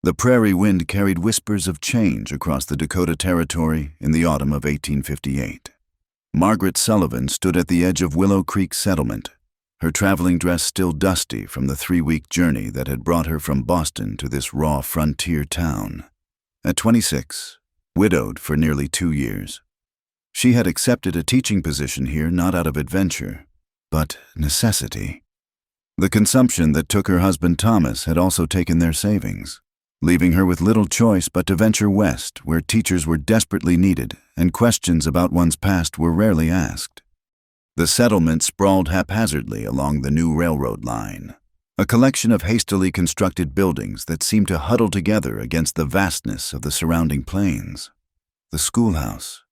The prairie wind carried whispers of change across the Dakota Territory in the autumn of 1858. Margaret Sullivan stood at the edge of Willow Creek Settlement, her traveling dress still dusty from the 3-week journey that had brought her from Boston to this raw frontier town. At 26, widowed for nearly 2 years, she had accepted a teaching position here not out of adventure, but necessity. The consumption that took her husband Thomas had also taken their savings, leaving her with little choice but to venture west, where teachers were desperately needed and questions about one's past were rarely asked. The settlement sprawled haphazardly along the new railroad line, a collection of hastily constructed buildings that seemed to huddle together against the vastness of the surrounding plains. The schoolhouse,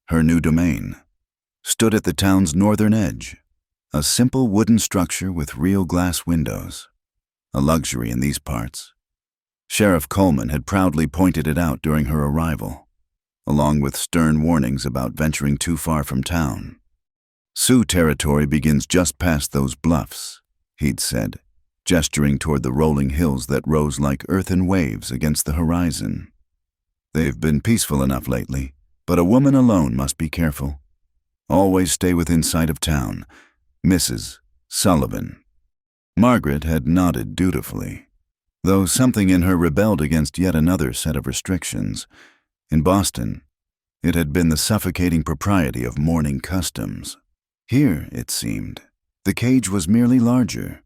her new domain, stood at the town's northern edge, a simple wooden structure with real glass windows, a luxury in these parts. Sheriff Coleman had proudly pointed it out during her arrival, along with stern warnings about venturing too far from town. Sioux territory begins just past those bluffs, he'd said, gesturing toward the rolling hills that rose like earthen waves against the horizon. They've been peaceful enough lately, but a woman alone must be careful. Always stay within sight of town. Mrs. Sullivan. Margaret had nodded dutifully, though something in her rebelled against yet another set of restrictions. In Boston, it had been the suffocating propriety of mourning customs. Here, it seemed, the cage was merely larger,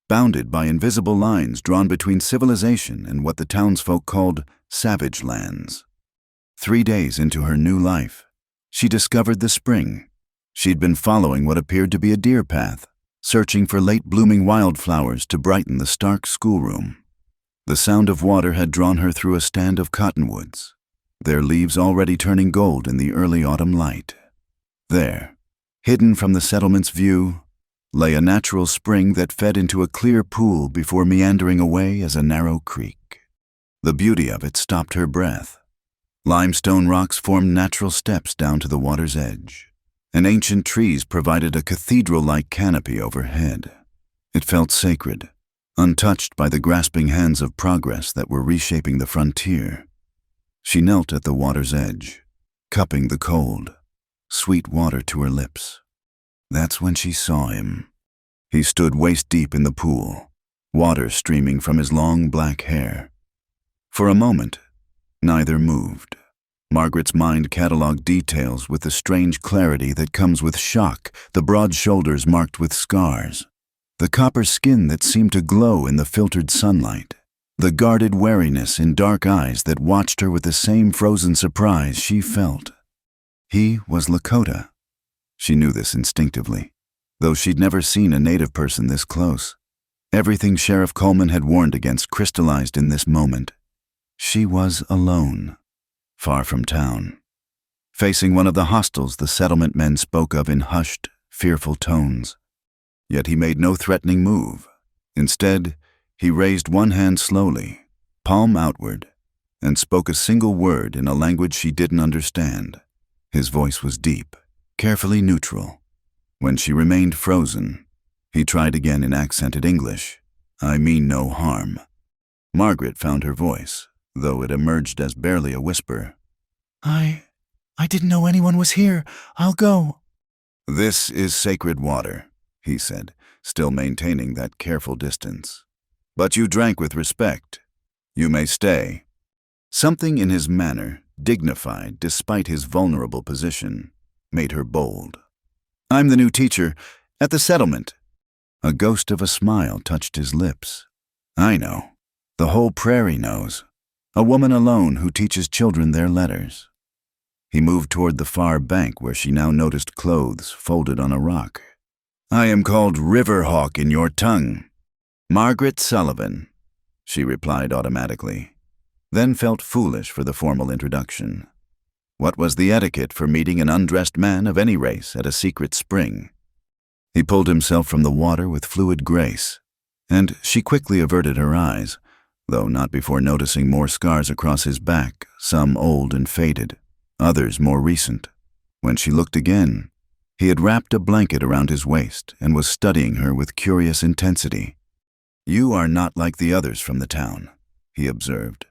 bounded by invisible lines drawn between civilization and what the townsfolk called savage lands. 3 days into her new life, she discovered the spring. She'd been following what appeared to be a deer path, searching for late-blooming wildflowers to brighten the stark schoolroom. The sound of water had drawn her through a stand of cottonwoods, their leaves already turning gold in the early autumn light. There, hidden from the settlement's view, lay a natural spring that fed into a clear pool before meandering away as a narrow creek. The beauty of it stopped her breath. Limestone rocks formed natural steps down to the water's edge, and ancient trees provided a cathedral-like canopy overhead. It felt sacred, untouched by the grasping hands of progress that were reshaping the frontier. She knelt at the water's edge, cupping the cold, sweet water to her lips. That's when she saw him. He stood waist-deep in the pool, water streaming from his long black hair. For a moment, neither moved. Margaret's mind catalogued details with the strange clarity that comes with shock, the broad shoulders marked with scars, the copper skin that seemed to glow in the filtered sunlight, the guarded wariness in dark eyes that watched her with the same frozen surprise she felt. He was Lakota. She knew this instinctively, though she'd never seen a native person this close. Everything Sheriff Coleman had warned against crystallized in this moment. She was alone, far from town, facing one of the hostels the settlement men spoke of in hushed, fearful tones. Yet he made no threatening move. Instead, he raised one hand slowly, palm outward, and spoke a single word in a language she didn't understand. His voice was deep, carefully neutral. When she remained frozen, he tried again in accented English. "I mean no harm." Margaret found her voice, though it emerged as barely a whisper. I didn't know anyone was here. I'll go." "This is sacred water," he said, still maintaining that careful distance. "But you drank with respect. You may stay." Something in his manner, dignified despite his vulnerable position, made her bold. "I'm the new teacher at the settlement." A ghost of a smile touched his lips. "I know. The whole prairie knows. A woman alone who teaches children their letters." He moved toward the far bank where she now noticed clothes folded on a rock. "I am called Riverhawk in your tongue." "Margaret Sullivan," she replied automatically, then felt foolish for the formal introduction. What was the etiquette for meeting an undressed man of any race at a secret spring? He pulled himself from the water with fluid grace, and she quickly averted her eyes, though not before noticing more scars across his back, some old and faded, others more recent. When she looked again, he had wrapped a blanket around his waist and was studying her with curious intensity. "You are not like the others from the town," he observed,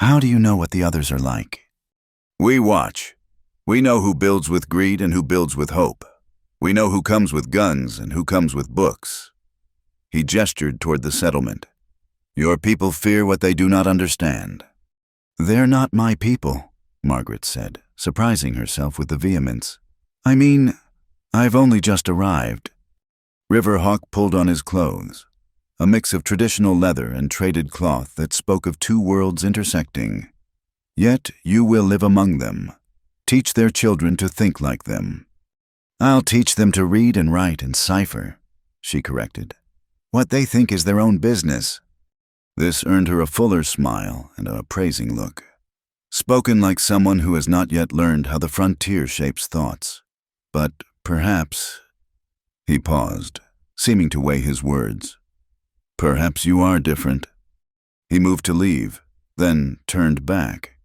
How do you know what the others are like? We watch. We know who builds with greed and who builds with hope. We know who comes with guns and who comes with books. He gestured toward the settlement. Your people fear what they do not understand. They're not my people, Margaret said, surprising herself with the vehemence. I mean, I've only just arrived. Riverhawk pulled on his clothes, a mix of traditional leather and traded cloth that spoke of two worlds intersecting. Yet you will live among them. Teach their children to think like them. I'll teach them to read and write and cipher, she corrected. What they think is their own business. This earned her a fuller smile and a praising look. Spoken like someone who has not yet learned how the frontier shapes thoughts. But perhaps... He paused, seeming to weigh his words. Perhaps you are different. He moved to leave, then turned back.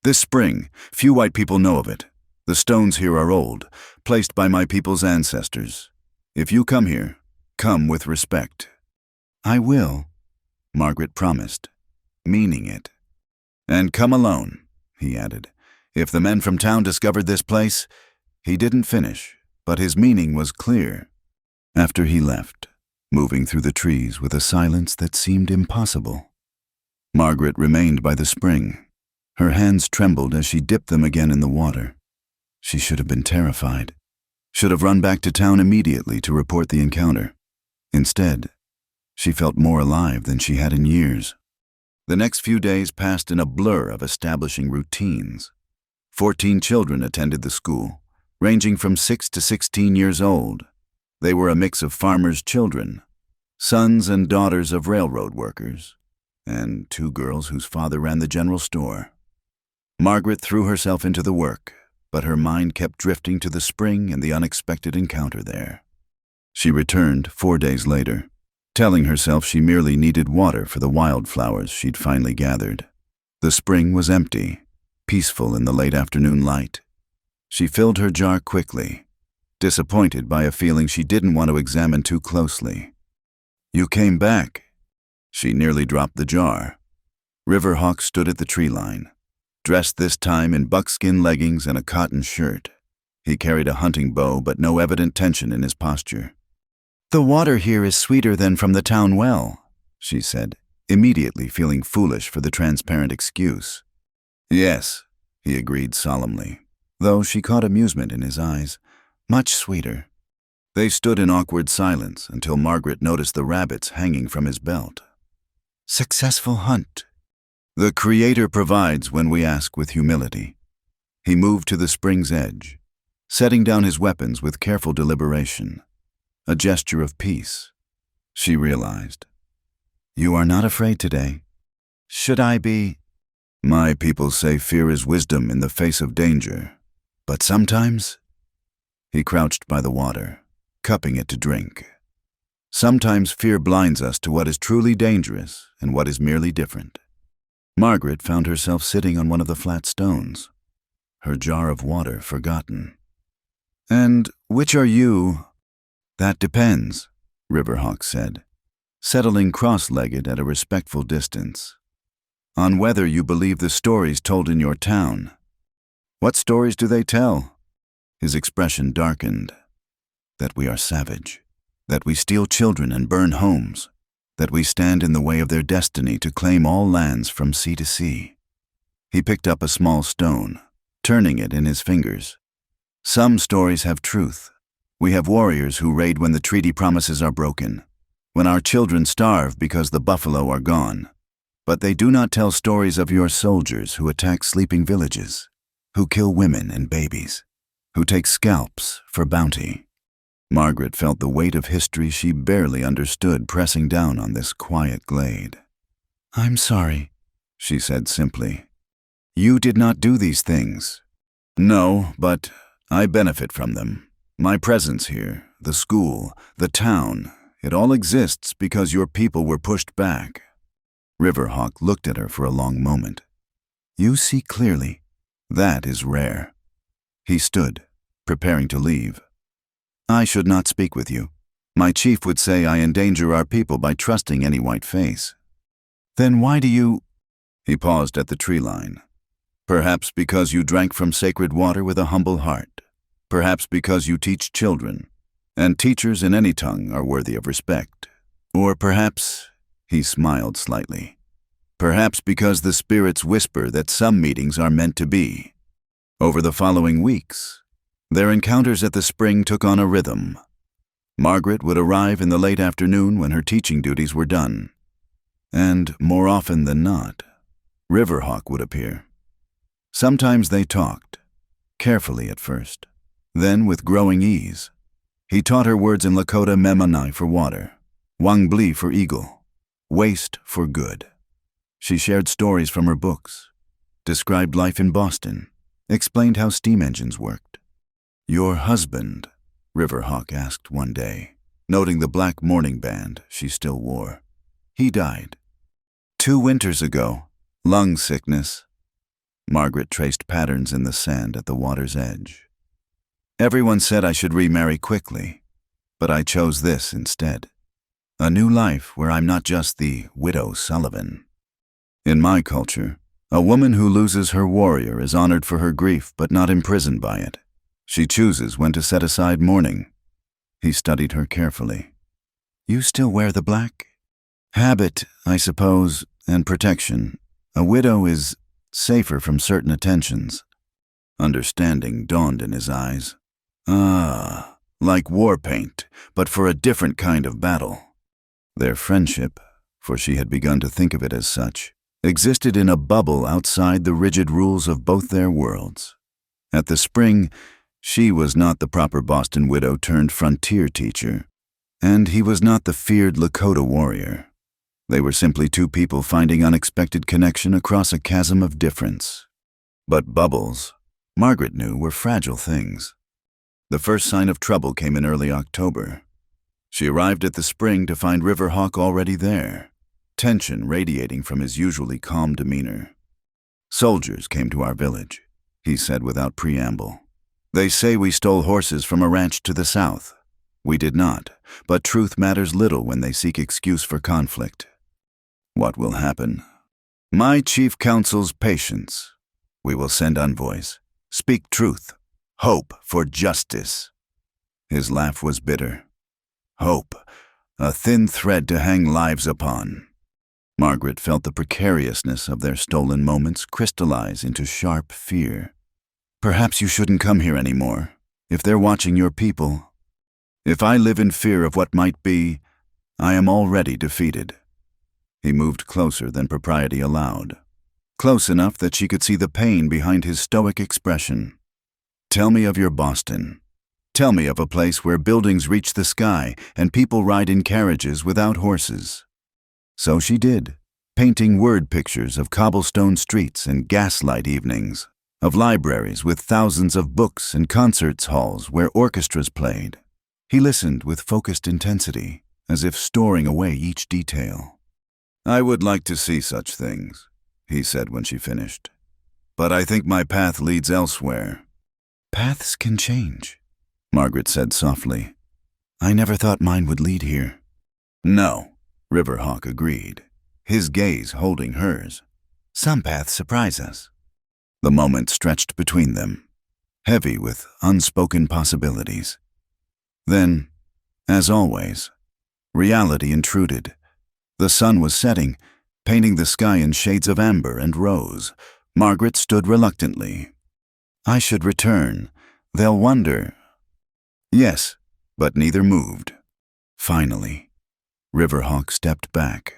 This spring, few white people know of it. The stones here are old, placed by my people's ancestors. If you come here, come with respect. I will, Margaret promised, meaning it. And come alone, he added. If the men from town discovered this place, he didn't finish, but his meaning was clear. After he left, moving through the trees with a silence that seemed impossible, Margaret remained by the spring. Her hands trembled as she dipped them again in the water. She should have been terrified, should have run back to town immediately to report the encounter. Instead, she felt more alive than she had in years. The next few days passed in a blur of establishing routines. 14 children attended the school, ranging from 6 to 16 years old. They were a mix of farmers' children, sons and daughters of railroad workers, and 2 girls whose father ran the general store. Margaret threw herself into the work, but her mind kept drifting to the spring and the unexpected encounter there. She returned 4 days later, telling herself she merely needed water for the wildflowers she'd finally gathered. The spring was empty, peaceful in the late afternoon light. She filled her jar quickly, disappointed by a feeling she didn't want to examine too closely. You came back. She nearly dropped the jar. Riverhawk stood at the tree line, dressed this time in buckskin leggings and a cotton shirt. He carried a hunting bow, but no evident tension in his posture. The water here is sweeter than from the town well, she said, immediately feeling foolish for the transparent excuse. Yes, he agreed solemnly, though she caught amusement in his eyes. Much sweeter. They stood in awkward silence until Margaret noticed the rabbits hanging from his belt. Successful hunt. The Creator provides when we ask with humility. He moved to the spring's edge, setting down his weapons with careful deliberation, a gesture of peace. She realized. You are not afraid today. Should I be? My people say fear is wisdom in the face of danger, but sometimes... He crouched by the water, cupping it to drink. Sometimes fear blinds us to what is truly dangerous and what is merely different. Margaret found herself sitting on one of the flat stones, her jar of water forgotten. And which are you? That depends, Riverhawk said, settling cross-legged at a respectful distance. On whether you believe the stories told in your town. What stories do they tell? His expression darkened. That we are savage, that we steal children and burn homes, that we stand in the way of their destiny to claim all lands from sea to sea. He picked up a small stone, turning it in his fingers. Some stories have truth. We have warriors who raid when the treaty promises are broken, when our children starve because the buffalo are gone. But they do not tell stories of your soldiers who attack sleeping villages, who kill women and babies, who take scalps for bounty. Margaret felt the weight of history she barely understood pressing down on this quiet glade. I'm sorry, she said simply. You did not do these things. No, but I benefit from them. My presence here, the school, the town, it all exists because your people were pushed back. Riverhawk looked at her for a long moment. You see clearly. That is rare. He stood, preparing to leave. I should not speak with you. My chief would say I endanger our people by trusting any white face. Then why do you... He paused at the tree line. Perhaps because you drank from sacred water with a humble heart. Perhaps because you teach children, and teachers in any tongue are worthy of respect. Or perhaps, he smiled slightly, perhaps because the spirits whisper that some meetings are meant to be. Over the following weeks, their encounters at the spring took on a rhythm. Margaret would arrive in the late afternoon when her teaching duties were done. And, more often than not, Riverhawk would appear. Sometimes they talked, carefully at first, then with growing ease. He taught her words in Lakota Memanai for water, Wangbli for eagle, waste for good. She shared stories from her books, described life in Boston, explained how steam engines worked. "Your husband?" Riverhawk asked one day, noting the black mourning band she still wore. "He died 2 winters ago, lung sickness." Margaret traced patterns in the sand at the water's edge. "Everyone said I should remarry quickly, but I chose this instead. A new life where I'm not just the widow Sullivan. In my culture, a woman who loses her warrior is honored for her grief but not imprisoned by it. She chooses when to set aside mourning." He studied her carefully. "You still wear the black?" "Habit, I suppose, and protection. A widow is safer from certain attentions." Understanding dawned in his eyes. "Ah, like war paint, but for a different kind of battle." Their friendship, for she had begun to think of it as such, existed in a bubble outside the rigid rules of both their worlds. At the spring, she was not the proper Boston widow turned frontier teacher, and he was not the feared Lakota warrior. They were simply 2 people finding unexpected connection across a chasm of difference. But bubbles, Margaret knew, were fragile things. The first sign of trouble came in early October. She arrived at the spring to find Riverhawk already there, tension radiating from his usually calm demeanor. "Soldiers came to our village," he said without preamble. "They say we stole horses from a ranch to the south. We did not, but truth matters little when they seek excuse for conflict." "What will happen?" "My chief counsel's patience. We will send envoys, speak truth, hope for justice." His laugh was bitter. Hope, a thin thread to hang lives upon. Margaret felt the precariousness of their stolen moments crystallize into sharp fear. "Perhaps you shouldn't come here anymore. If they're watching your people. If I live in fear of what might be, I am already defeated." He moved closer than propriety allowed, close enough that she could see the pain behind his stoic expression. "Tell me of your Boston. Tell me of a place where buildings reach the sky and people ride in carriages without horses." So she did, painting word pictures of cobblestone streets and gaslight evenings, of libraries with thousands of books and concerts halls where orchestras played. He listened with focused intensity, as if storing away each detail. "I would like to see such things," he said when she finished. "But I think my path leads elsewhere." "Paths can change," Margaret said softly. "I never thought mine would lead here." "No," Riverhawk agreed, his gaze holding hers. "Some paths surprise us." The moment stretched between them, heavy with unspoken possibilities. Then, as always, reality intruded. The sun was setting, painting the sky in shades of amber and rose. Margaret stood reluctantly. "I should return. They'll wonder." "Yes," but neither moved. Finally, Riverhawk stepped back,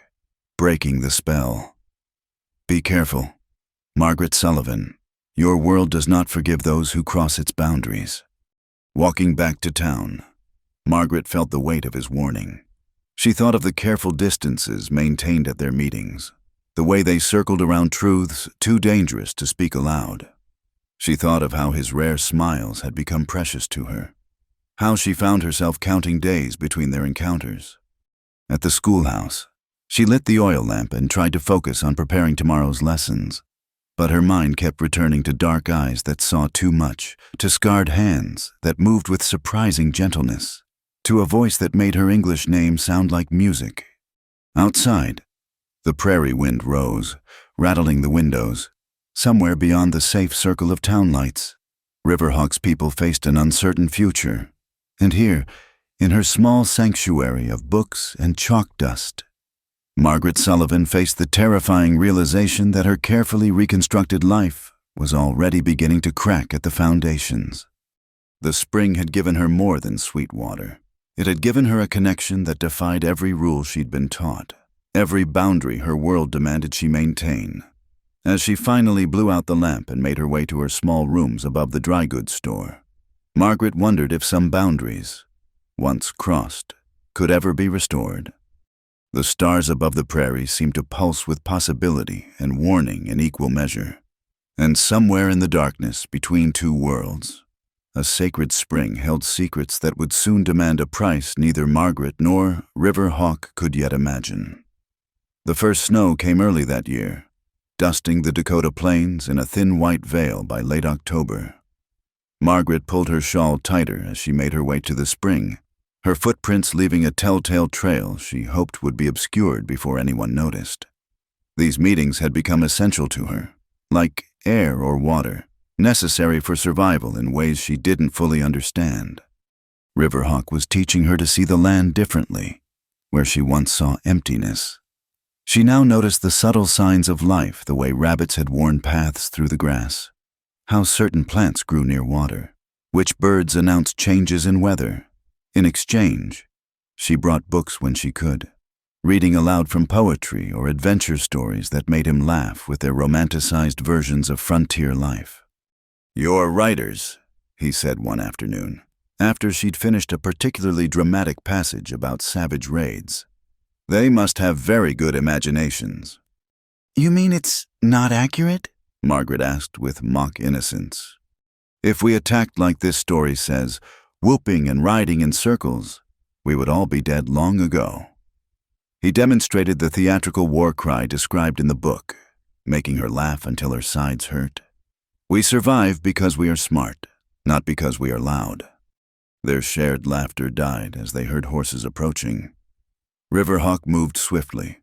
breaking the spell. "Be careful. Margaret Sullivan, your world does not forgive those who cross its boundaries." Walking back to town, Margaret felt the weight of his warning. She thought of the careful distances maintained at their meetings, the way they circled around truths too dangerous to speak aloud. She thought of how his rare smiles had become precious to her, how she found herself counting days between their encounters. At the schoolhouse, she lit the oil lamp and tried to focus on preparing tomorrow's lessons, but her mind kept returning to dark eyes that saw too much, to scarred hands that moved with surprising gentleness, to a voice that made her English name sound like music. Outside, the prairie wind rose, rattling the windows. Somewhere beyond the safe circle of town lights, Riverhawk's people faced an uncertain future. And here, in her small sanctuary of books and chalk dust, Margaret Sullivan faced the terrifying realization that her carefully reconstructed life was already beginning to crack at the foundations. The spring had given her more than sweet water. It had given her a connection that defied every rule she'd been taught, every boundary her world demanded she maintain. As she finally blew out the lamp and made her way to her small rooms above the dry goods store, Margaret wondered if some boundaries, once crossed, could ever be restored. The stars above the prairie seemed to pulse with possibility and warning in equal measure. And somewhere in the darkness between two worlds, a sacred spring held secrets that would soon demand a price neither Margaret nor Riverhawk could yet imagine. The first snow came early that year, dusting the Dakota plains in a thin white veil by late October. Margaret pulled her shawl tighter as she made her way to the spring, her footprints leaving a telltale trail she hoped would be obscured before anyone noticed. These meetings had become essential to her, like air or water, necessary for survival in ways she didn't fully understand. Riverhawk was teaching her to see the land differently, where she once saw emptiness. She now noticed the subtle signs of life, the way rabbits had worn paths through the grass, how certain plants grew near water, which birds announced changes in weather. In exchange, she brought books when she could, reading aloud from poetry or adventure stories that made him laugh with their romanticized versions of frontier life. "You're writers," he said one afternoon, after she'd finished a particularly dramatic passage about savage raids. "They must have very good imaginations." You mean it's not accurate? Margaret asked with mock innocence. "If we attacked like this story says, whooping and riding in circles, we would all be dead long ago." He demonstrated the theatrical war cry described in the book, making her laugh until her sides hurt. "We survive because we are smart, not because we are loud." Their shared laughter died as they heard horses approaching. Riverhawk moved swiftly,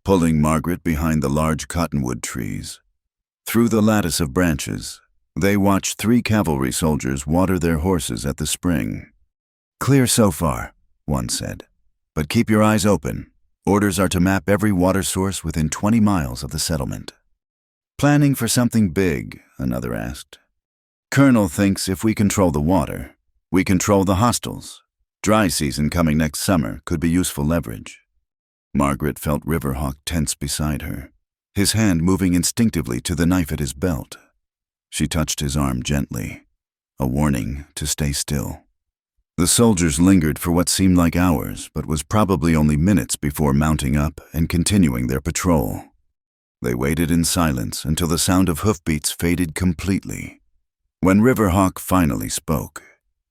pulling Margaret behind the large cottonwood trees. Through the lattice of branches, they watched 3 cavalry soldiers water their horses at the spring. "Clear so far," one said, "but keep your eyes open. Orders are to map every water source within 20 miles of the settlement." "Planning for something big?" another asked. "Colonel thinks if we control the water, we control the hostiles. Dry season coming next summer could be useful leverage." Margaret felt Riverhawk tense beside her, his hand moving instinctively to the knife at his belt. She touched his arm gently, a warning to stay still. The soldiers lingered for what seemed like hours, but was probably only minutes before mounting up and continuing their patrol. They waited in silence until the sound of hoofbeats faded completely. When Riverhawk finally spoke,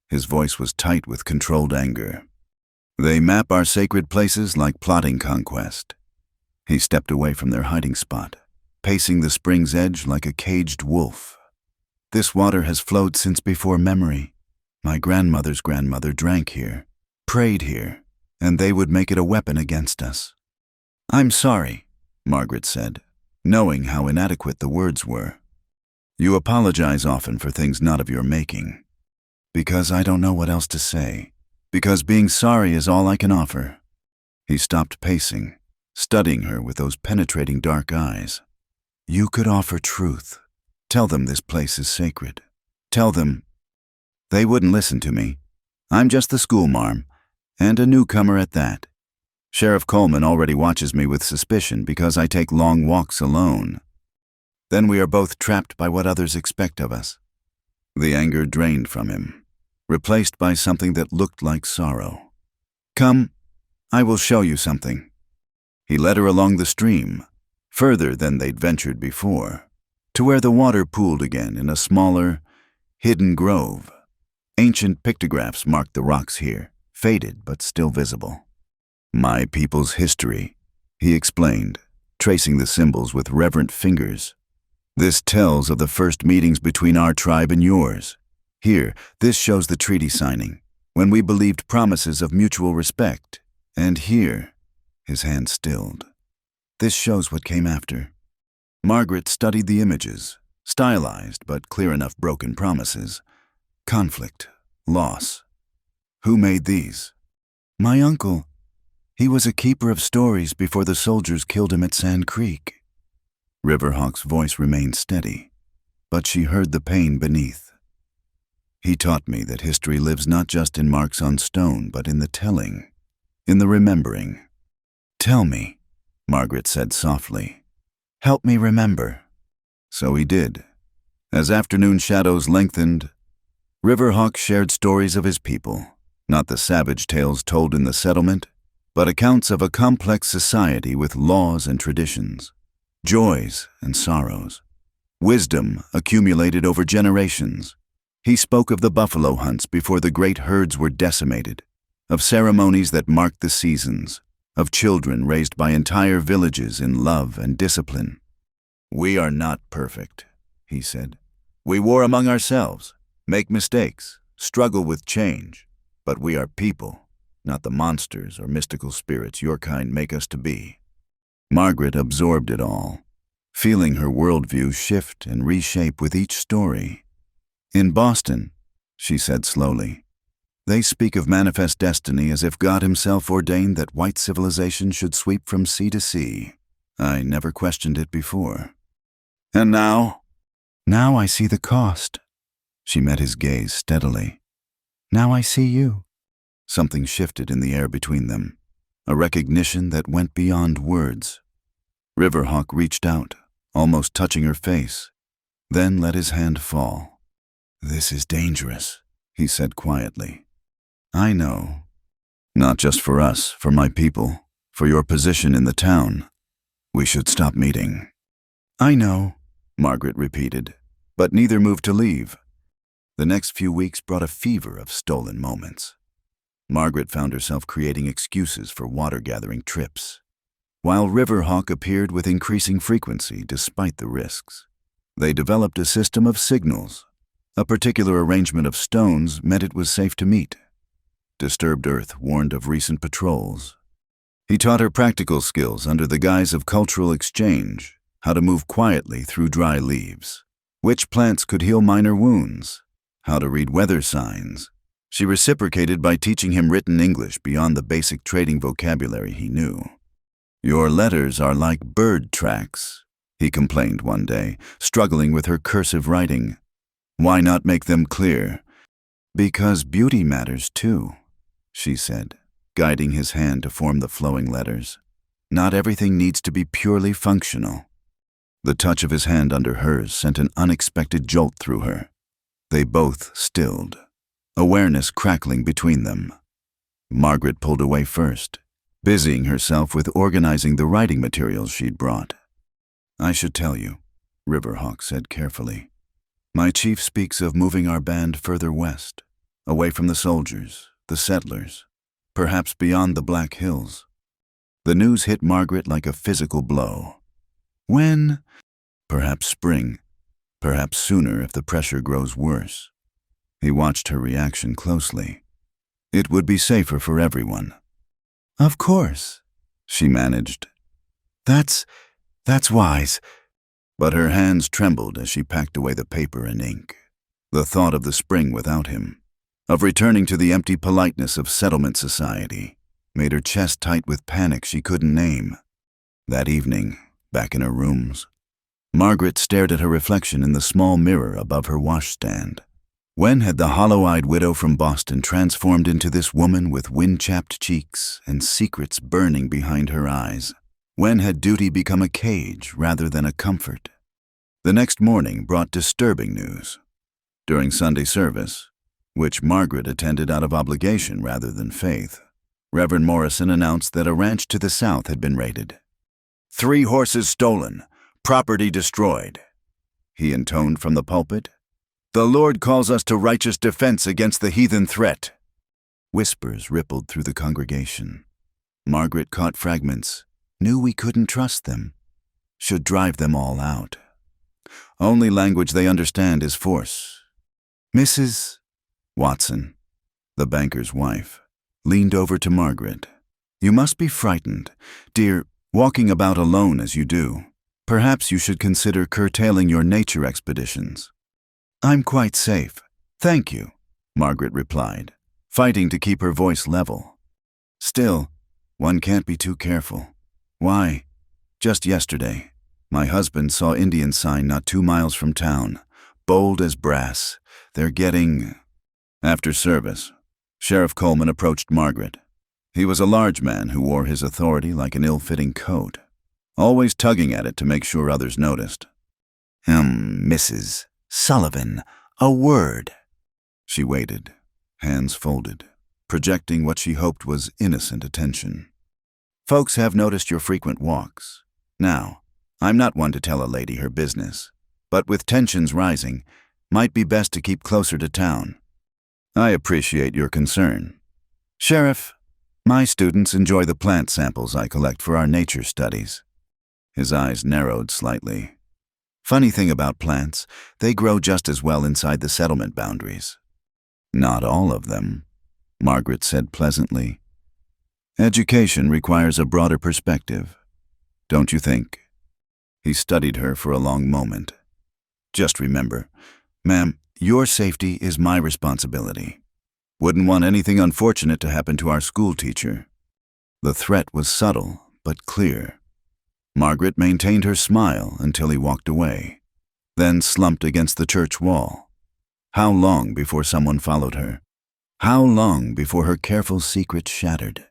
his voice was tight with controlled anger. "They map our sacred places like plotting conquest." He stepped away from their hiding spot, pacing the spring's edge like a caged wolf. "This water has flowed since before memory. My grandmother's grandmother drank here, prayed here, and they would make it a weapon against us." "I'm sorry," Margaret said, knowing how inadequate the words were. "You apologize often for things not of your making." "Because I don't know what else to say. Because being sorry is all I can offer." He stopped pacing, studying her with those penetrating dark eyes. "You could offer truth. Tell them this place is sacred. Tell them—" "They wouldn't listen to me. I'm just the schoolmarm, and a newcomer at that. Sheriff Coleman already watches me with suspicion because I take long walks alone. Then we are both trapped by what others expect of us." The anger drained from him, replaced by something that looked like sorrow. "Come, I will show you something." He led her along the stream, further than they'd ventured before, to where the water pooled again in a smaller, hidden grove. Ancient pictographs marked the rocks here, faded but still visible. "My people's history," he explained, tracing the symbols with reverent fingers. "This tells of the first meetings between our tribe and yours. Here, this shows the treaty signing, when we believed promises of mutual respect. And here," his hand stilled, "this shows what came after. Margaret studied the images, stylized but clear enough broken promises. Conflict, loss. Who made these? My uncle. He was a keeper of stories before the soldiers killed him at Sand Creek. Riverhawk's voice remained steady, but she heard the pain beneath. He taught me that history lives not just in marks on stone, but in the telling, in the remembering. Tell me, Margaret said softly. Help me remember. So he did. As afternoon shadows lengthened, Riverhawk shared stories of his people, not the savage tales told in the settlement, but accounts of a complex society with laws and traditions, joys and sorrows, wisdom accumulated over generations. He spoke of the buffalo hunts before the great herds were decimated, of ceremonies that marked the seasons, of children raised by entire villages in love and discipline. We are not perfect, he said. We war among ourselves, make mistakes, struggle with change, but we are people, not the monsters or mystical spirits your kind make us to be. Margaret absorbed it all, feeling her worldview shift and reshape with each story. In Boston, she said slowly, they speak of manifest destiny as if God himself ordained that white civilization should sweep from sea to sea. I never questioned it before. And now? Now I see the cost. She met his gaze steadily. Now I see you. Something shifted in the air between them, a recognition that went beyond words. Riverhawk reached out, almost touching her face, then let his hand fall. This is dangerous, he said quietly. I know. Not just for us, for my people, for your position in the town. We should stop meeting. I know, Margaret repeated, but neither moved to leave. The next few weeks brought a fever of stolen moments. Margaret found herself creating excuses for water-gathering trips, while Riverhawk appeared with increasing frequency despite the risks. They developed a system of signals. A particular arrangement of stones meant it was safe to meet. Disturbed earth warned of recent patrols. He taught her practical skills under the guise of cultural exchange, how to move quietly through dry leaves, which plants could heal minor wounds, how to read weather signs. She reciprocated by teaching him written English beyond the basic trading vocabulary he knew. Your letters are like bird tracks, he complained one day, struggling with her cursive writing. Why not make them clear? Because beauty matters too, she said, guiding his hand to form the flowing letters. Not everything needs to be purely functional. The touch of his hand under hers sent an unexpected jolt through her. They both stilled, awareness crackling between them. Margaret pulled away first, busying herself with organizing the writing materials she'd brought. I should tell you, Riverhawk said carefully. My chief speaks of moving our band further west, away from the soldiers, the settlers, perhaps beyond the Black Hills. The news hit Margaret like a physical blow. When? Perhaps spring, perhaps sooner if the pressure grows worse. He watched her reaction closely. It would be safer for everyone. Of course, she managed. That's wise. But her hands trembled as she packed away the paper and ink. The thought of the spring without him, of returning to the empty politeness of settlement society, made her chest tight with panic she couldn't name. That evening, back in her rooms, Margaret stared at her reflection in the small mirror above her washstand. When had the hollow-eyed widow from Boston transformed into this woman with wind-chapped cheeks and secrets burning behind her eyes? When had duty become a cage rather than a comfort? The next morning brought disturbing news. During Sunday service, which Margaret attended out of obligation rather than faith, Reverend Morrison announced that a ranch to the south had been raided. 3 horses stolen, property destroyed. He intoned from the pulpit, The Lord calls us to righteous defense against the heathen threat. Whispers rippled through the congregation. Margaret caught fragments, knew we couldn't trust them, should drive them all out. Only language they understand is force. Mrs. Watson, the banker's wife, leaned over to Margaret. You must be frightened, dear, walking about alone as you do. Perhaps you should consider curtailing your nature expeditions. I'm quite safe. Thank you, Margaret replied, fighting to keep her voice level. Still, one can't be too careful. Why? Just yesterday, my husband saw Indian sign not 2 miles from town, bold as brass. They're getting... After service, Sheriff Coleman approached Margaret. He was a large man who wore his authority like an ill-fitting coat, always tugging at it to make sure others noticed. Mrs. Sullivan, a word. She waited, hands folded, projecting what she hoped was innocent attention. Folks have noticed your frequent walks. Now, I'm not one to tell a lady her business, but with tensions rising, might be best to keep closer to town. I appreciate your concern. Sheriff, my students enjoy the plant samples I collect for our nature studies. His eyes narrowed slightly. Funny thing about plants, they grow just as well inside the settlement boundaries. Not all of them, Margaret said pleasantly. Education requires a broader perspective, don't you think? He studied her for a long moment. Just remember, ma'am, your safety is my responsibility. Wouldn't want anything unfortunate to happen to our school teacher. The threat was subtle, but clear. Margaret maintained her smile until he walked away, then slumped against the church wall. How long before someone followed her? How long before her careful secret shattered?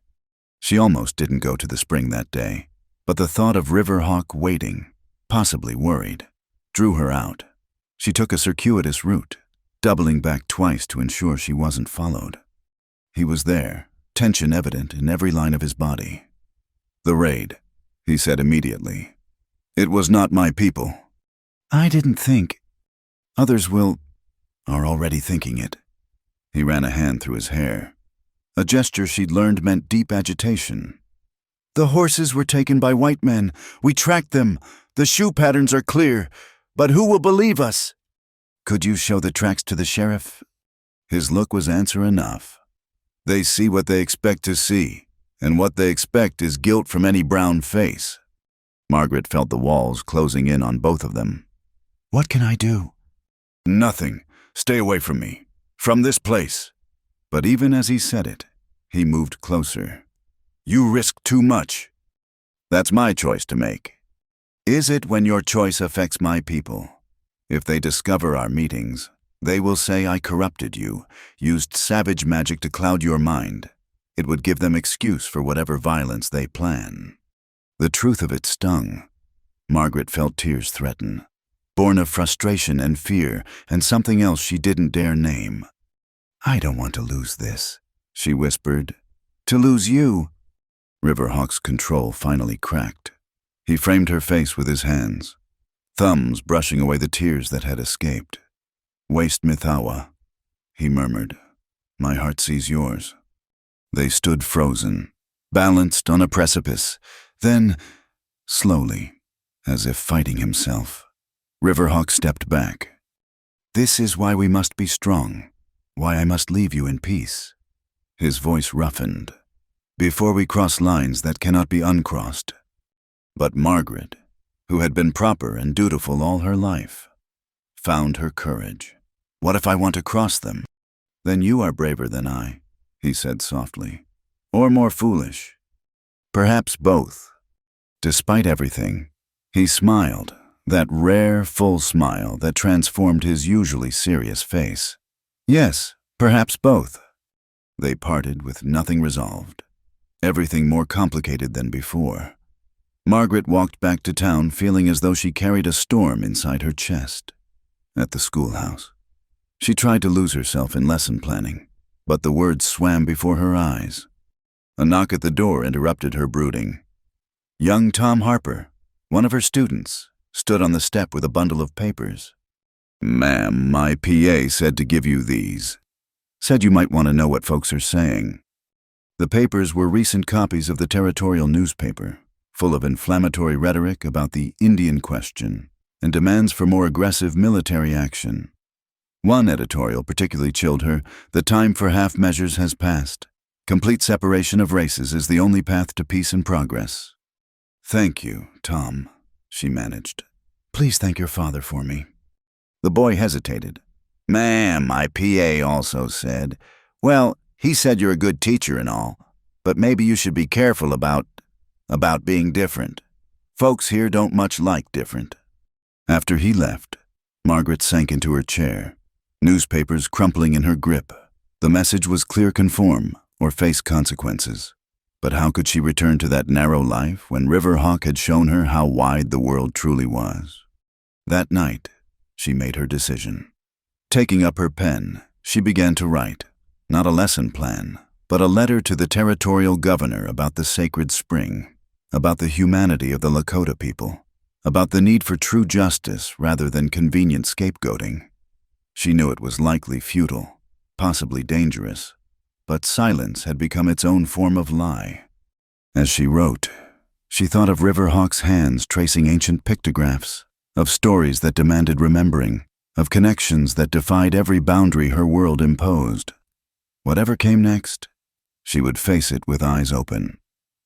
She almost didn't go to the spring that day, but the thought of Riverhawk waiting, possibly worried, drew her out. She took a circuitous route, doubling back twice to ensure she wasn't followed. He was there, tension evident in every line of his body. The raid, he said immediately. It was not my people. I didn't think. Others are already thinking it. He ran a hand through his hair. A gesture she'd learned meant deep agitation. The horses were taken by white men. We tracked them. The shoe patterns are clear. But who will believe us? Could you show the tracks to the sheriff? His look was answer enough. They see what they expect to see, and what they expect is guilt from any brown face. Margaret felt the walls closing in on both of them. What can I do? Nothing. Stay away from me. From this place. But even as he said it, he moved closer. You risk too much. That's my choice to make. Is it when your choice affects my people? If they discover our meetings, they will say I corrupted you, used savage magic to cloud your mind. It would give them excuse for whatever violence they plan. The truth of it stung. Margaret felt tears threaten, born of frustration and fear and something else she didn't dare name. I don't want to lose this, she whispered. To lose you? Riverhawk's control finally cracked. He framed her face with his hands, thumbs brushing away the tears that had escaped. Waste Mithawa, he murmured. My heart sees yours. They stood frozen, balanced on a precipice. Then, slowly, as if fighting himself, Riverhawk stepped back. This is why we must be strong, why I must leave you in peace. His voice roughened. Before we cross lines that cannot be uncrossed. But Margaret, who had been proper and dutiful all her life, found her courage. What if I want to cross them? Then you are braver than I, he said softly. Or more foolish. Perhaps both. Despite everything, he smiled, that rare, full smile that transformed his usually serious face. Yes, perhaps both. They parted with nothing resolved, everything more complicated than before. Margaret walked back to town feeling as though she carried a storm inside her chest. At the schoolhouse, she tried to lose herself in lesson planning, but the words swam before her eyes. A knock at the door interrupted her brooding. Young Tom Harper, one of her students, stood on the step with a bundle of papers. Ma'am, my PA said to give you these. Said you might want to know what folks are saying. The papers were recent copies of the territorial newspaper, full of inflammatory rhetoric about the Indian question and demands for more aggressive military action. One editorial particularly chilled her. The time for half measures has passed. Complete separation of races is the only path to peace and progress. Thank you, Tom, she managed. Please thank your father for me. The boy hesitated. Ma'am, my PA also said, well, he said you're a good teacher and all, but maybe you should be careful about being different. Folks here don't much like different. After he left, Margaret sank into her chair, newspapers crumpling in her grip. The message was clear: conform or face consequences. But how could she return to that narrow life when Riverhawk had shown her how wide the world truly was? That night, she made her decision. Taking up her pen, she began to write, not a lesson plan, but a letter to the territorial governor about the sacred spring, about the humanity of the Lakota people, about the need for true justice rather than convenient scapegoating. She knew it was likely futile, possibly dangerous, but silence had become its own form of lie. As she wrote, she thought of Riverhawk's hands tracing ancient pictographs, of stories that demanded remembering, of connections that defied every boundary her world imposed. Whatever came next, she would face it with eyes open,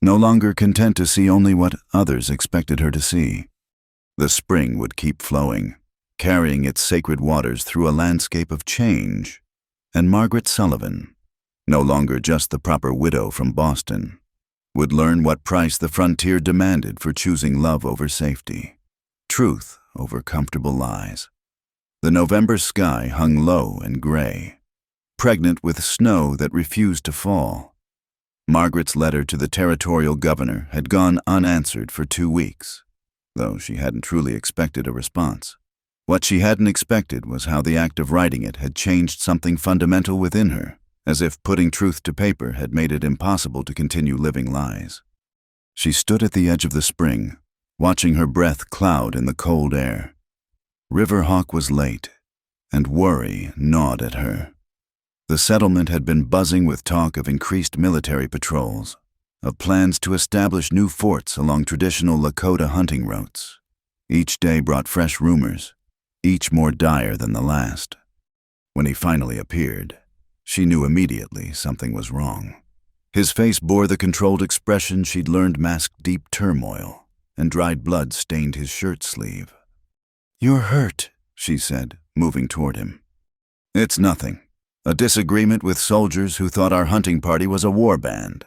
no longer content to see only what others expected her to see. The spring would keep flowing, carrying its sacred waters through a landscape of change, and Margaret Sullivan, no longer just the proper widow from Boston, would learn what price the frontier demanded for choosing love over safety, truth over comfortable lies. The November sky hung low and gray, pregnant with snow that refused to fall. Margaret's letter to the territorial governor had gone unanswered for 2 weeks, though she hadn't truly expected a response. What she hadn't expected was how the act of writing it had changed something fundamental within her, as if putting truth to paper had made it impossible to continue living lies. She stood at the edge of the spring, watching her breath cloud in the cold air. Riverhawk was late, and worry gnawed at her. The settlement had been buzzing with talk of increased military patrols, of plans to establish new forts along traditional Lakota hunting routes. Each day brought fresh rumors, each more dire than the last. When he finally appeared, she knew immediately something was wrong. His face bore the controlled expression she'd learned masked deep turmoil, and dried blood stained his shirt sleeve. You're hurt, she said, moving toward him. It's nothing. A disagreement with soldiers who thought our hunting party was a war band.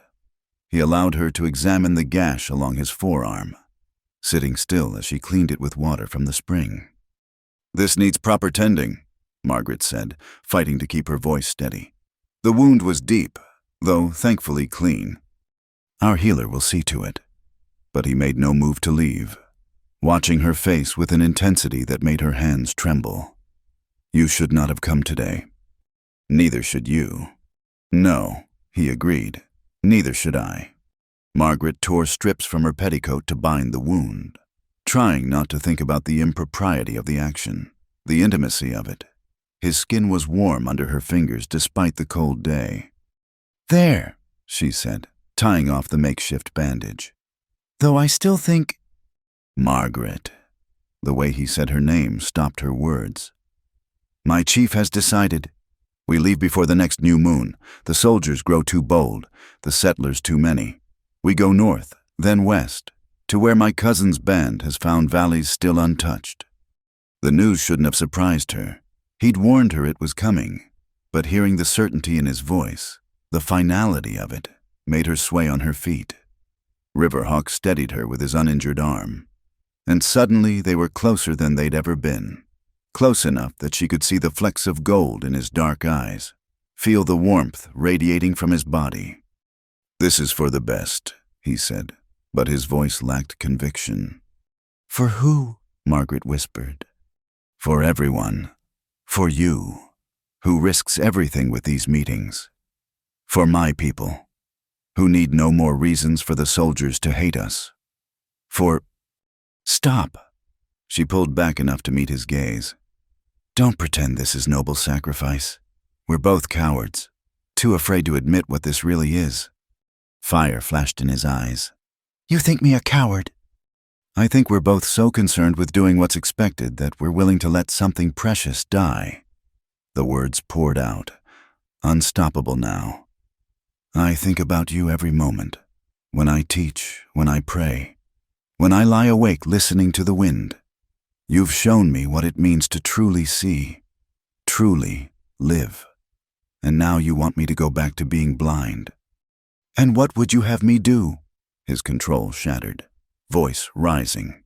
He allowed her to examine the gash along his forearm, sitting still as she cleaned it with water from the spring. This needs proper tending, Margaret said, fighting to keep her voice steady. The wound was deep, though thankfully clean. Our healer will see to it. But he made no move to leave, watching her face with an intensity that made her hands tremble. You should not have come today. Neither should you. No, he agreed. Neither should I. Margaret tore strips from her petticoat to bind the wound, trying not to think about the impropriety of the action, the intimacy of it. His skin was warm under her fingers despite the cold day. There, she said, tying off the makeshift bandage. Though I still think... Margaret. The way he said her name stopped her words. My chief has decided. We leave before the next new moon. The soldiers grow too bold, the settlers too many. We go north, then west, to where my cousin's band has found valleys still untouched. The news shouldn't have surprised her. He'd warned her it was coming, but hearing the certainty in his voice, the finality of it, made her sway on her feet. Riverhawk steadied her with his uninjured arm, and suddenly they were closer than they'd ever been. Close enough that she could see the flecks of gold in his dark eyes, feel the warmth radiating from his body. This is for the best, he said, but his voice lacked conviction. For who? Margaret whispered. For everyone. For you, who risks everything with these meetings. For my people, who need no more reasons for the soldiers to hate us. For... Stop! She pulled back enough to meet his gaze. Don't pretend this is noble sacrifice. We're both cowards, too afraid to admit what this really is. Fire flashed in his eyes. You think me a coward? I think we're both so concerned with doing what's expected that we're willing to let something precious die. The words poured out, unstoppable now. I think about you every moment, when I teach, when I pray. when I lie awake listening to the wind. You've shown me what it means to truly see, truly live. And now you want me to go back to being blind. And what would you have me do? His control shattered, voice rising.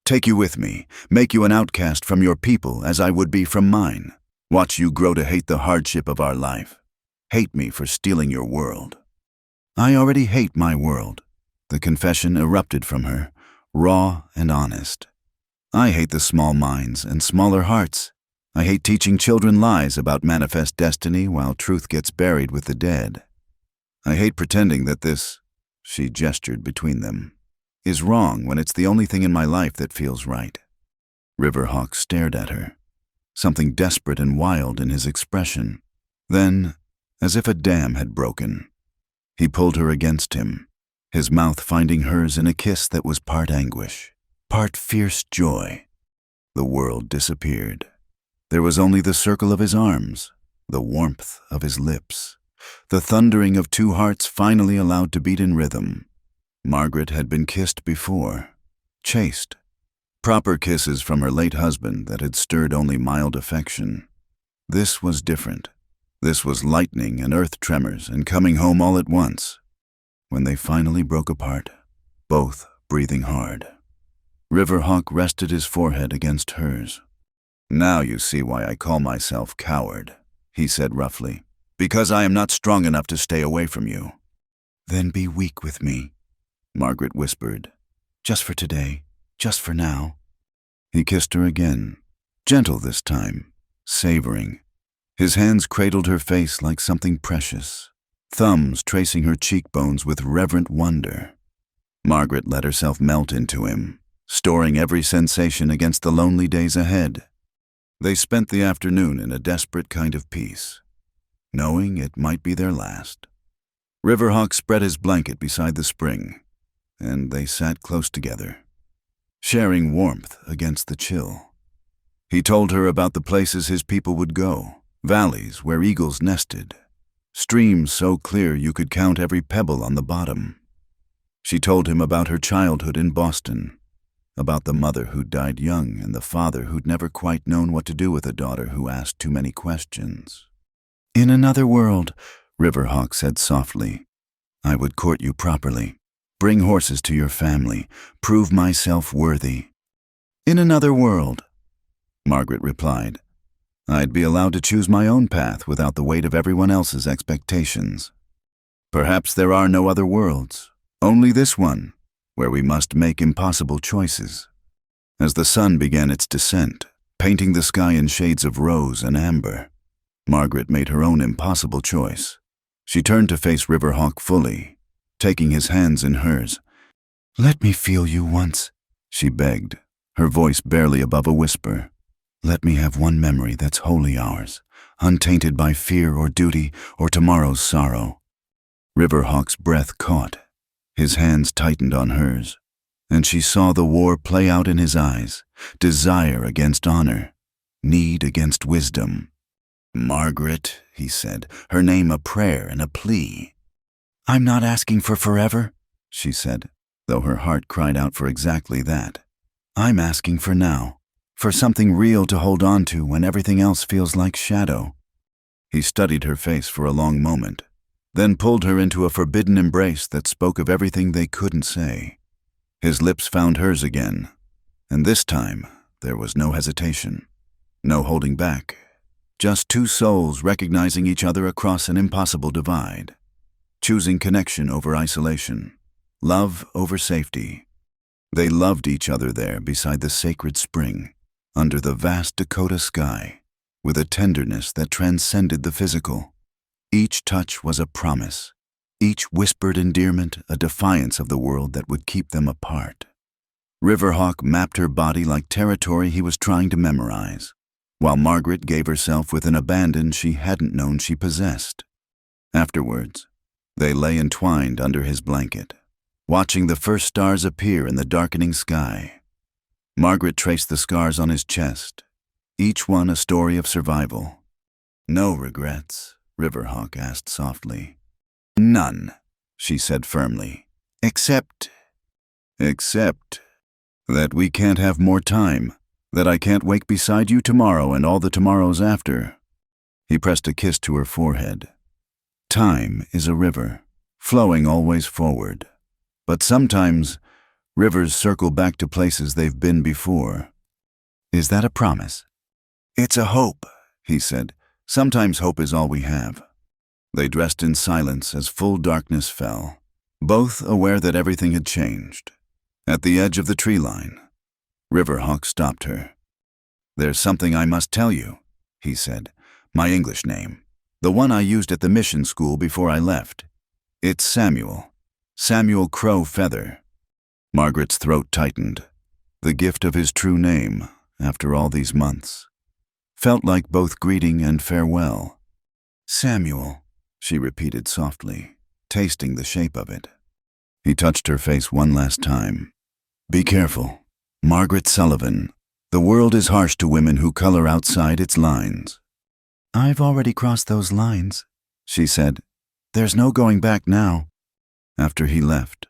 Take you with me, make you an outcast from your people as I would be from mine. Watch you grow to hate the hardship of our life. Hate me for stealing your world. I already hate my world. The confession erupted from her, raw and honest. I hate the small minds and smaller hearts. I hate teaching children lies about manifest destiny while truth gets buried with the dead. I hate pretending that this, she gestured between them, is wrong when it's the only thing in my life that feels right. Riverhawk stared at her, something desperate and wild in his expression. Then, as if a dam had broken, he pulled her against him, his mouth finding hers in a kiss that was part anguish, part fierce joy. The world disappeared. There was only the circle of his arms, the warmth of his lips, the thundering of two hearts finally allowed to beat in rhythm. Margaret had been kissed before, chaste, proper kisses from her late husband that had stirred only mild affection. This was different. This was lightning and earth tremors and coming home all at once. When they finally broke apart, both breathing hard, Riverhawk rested his forehead against hers. Now you see why I call myself coward, he said roughly, because I am not strong enough to stay away from you. Then be weak with me, Margaret whispered. Just for today, just for now. He kissed her again, gentle this time, savoring. His hands cradled her face like something precious, thumbs tracing her cheekbones with reverent wonder. Margaret let herself melt into him, storing every sensation against the lonely days ahead. They spent the afternoon in a desperate kind of peace, knowing it might be their last. Riverhawk spread his blanket beside the spring, and they sat close together, sharing warmth against the chill. He told her about the places his people would go, valleys where eagles nested, streams so clear you could count every pebble on the bottom. She told him about her childhood in Boston, about the mother who'd died young and the father who'd never quite known what to do with a daughter who asked too many questions. In another world, Riverhawk said softly, I would court you properly, bring horses to your family, prove myself worthy. In another world, Margaret replied, I'd be allowed to choose my own path without the weight of everyone else's expectations. Perhaps there are no other worlds, only this one, where we must make impossible choices. As the sun began its descent, painting the sky in shades of rose and amber, Margaret made her own impossible choice. She turned to face Riverhawk fully, taking his hands in hers. Let me feel you once, she begged, her voice barely above a whisper. Let me have one memory that's wholly ours, untainted by fear or duty or tomorrow's sorrow. Riverhawk's breath caught. His hands tightened on hers, and she saw the war play out in his eyes, desire against honor, need against wisdom. Margaret, he said, her name a prayer and a plea. I'm not asking for forever, she said, though her heart cried out for exactly that. I'm asking for now. For something real to hold on to when everything else feels like shadow. He studied her face for a long moment, then pulled her into a forbidden embrace that spoke of everything they couldn't say. His lips found hers again, and this time there was no hesitation, no holding back, just two souls recognizing each other across an impossible divide, choosing connection over isolation, love over safety. They loved each other there beside the sacred spring, under the vast Dakota sky, with a tenderness that transcended the physical. Each touch was a promise, each whispered endearment a defiance of the world that would keep them apart. Riverhawk mapped her body like territory he was trying to memorize, while Margaret gave herself with an abandon she hadn't known she possessed. Afterwards, they lay entwined under his blanket, watching the first stars appear in the darkening sky. Margaret traced the scars on his chest, each one a story of survival. No regrets, Riverhawk asked softly. None, she said firmly, except Except that we can't have more time, that I can't wake beside you tomorrow and all the tomorrows after. He pressed a kiss to her forehead. Time is a river, flowing always forward. But sometimes, rivers circle back to places they've been before. Is that a promise? It's a hope, he said. Sometimes hope is all we have. They dressed in silence as full darkness fell, both aware that everything had changed. At the edge of the tree line, Riverhawk stopped her. There's something I must tell you, he said. My English name, the one I used at the mission school before I left. It's Samuel. Samuel Crow Feather. Margaret's throat tightened. The gift of his true name, after all these months, felt like both greeting and farewell. Samuel, she repeated softly, tasting the shape of it. He touched her face one last time. Be careful. Margaret Sullivan. The world is harsh to women who color outside its lines. I've already crossed those lines, she said. There's no going back now. After he left,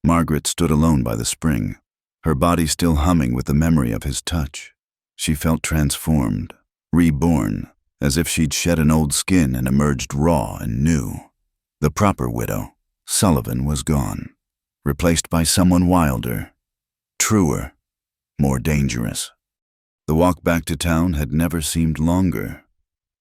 Margaret stood alone by the spring, her body still humming with the memory of his touch. She felt transformed, reborn, as if she'd shed an old skin and emerged raw and new. The proper widow, Sullivan, was gone, replaced by someone wilder, truer, more dangerous. The walk back to town had never seemed longer.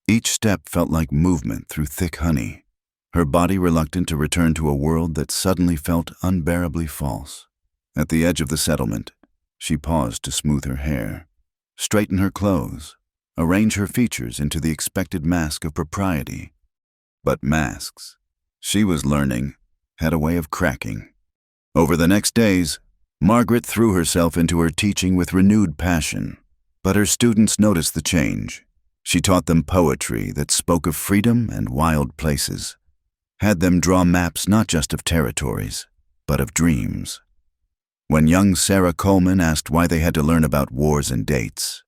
Each step felt like movement through thick honey, her body reluctant to return to a world that suddenly felt unbearably false. At the edge of the settlement, she paused to smooth her hair, straighten her clothes, arrange her features into the expected mask of propriety. But masks, she was learning, had a way of cracking. Over the next days, Margaret threw herself into her teaching with renewed passion, but her students noticed the change. She taught them poetry that spoke of freedom and wild places, had them draw maps not just of territories, but of dreams. When young Sarah Coleman asked why they had to learn about wars and dates,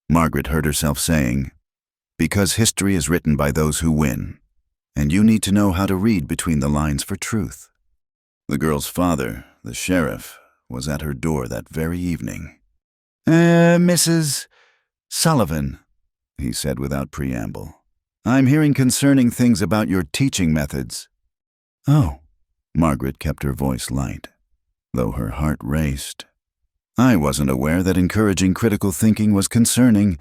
Margaret heard herself saying, because history is written by those who win, and you need to know how to read between the lines for truth. The girl's father, the sheriff, was at her door that very evening. Mrs. Sullivan, he said without preamble. I'm hearing concerning things about your teaching methods. Oh, Margaret kept her voice light, though her heart raced. I wasn't aware that encouraging critical thinking was concerning.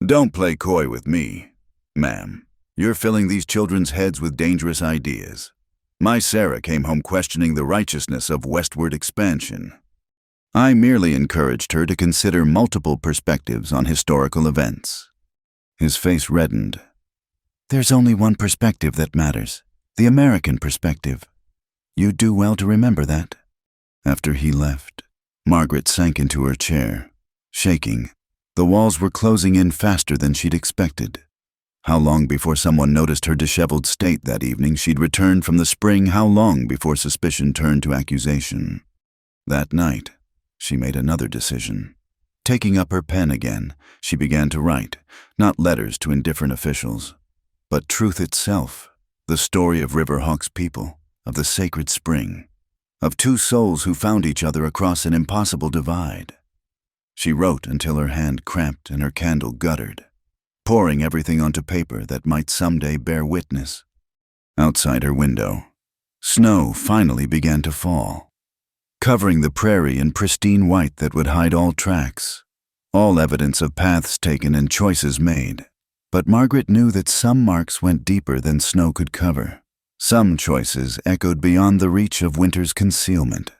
Don't play coy with me, ma'am. You're filling these children's heads with dangerous ideas. My Sarah came home questioning the righteousness of westward expansion. I merely encouraged her to consider multiple perspectives on historical events. His face reddened. There's only one perspective that matters, the American perspective. You do well to remember that. After he left, Margaret sank into her chair, shaking. The walls were closing in faster than she'd expected. How long before someone noticed her disheveled state that evening she'd returned from the spring? How long before suspicion turned to accusation? That night, she made another decision. Taking up her pen again, she began to write, not letters to indifferent officials, but truth itself, the story of Riverhawk's people, of the sacred spring, of two souls who found each other across an impossible divide. She wrote until her hand cramped and her candle guttered, pouring everything onto paper that might someday bear witness. Outside her window, snow finally began to fall, covering the prairie in pristine white that would hide all tracks, all evidence of paths taken and choices made. But Margaret knew that some marks went deeper than snow could cover. Some choices echoed beyond the reach of winter's concealment.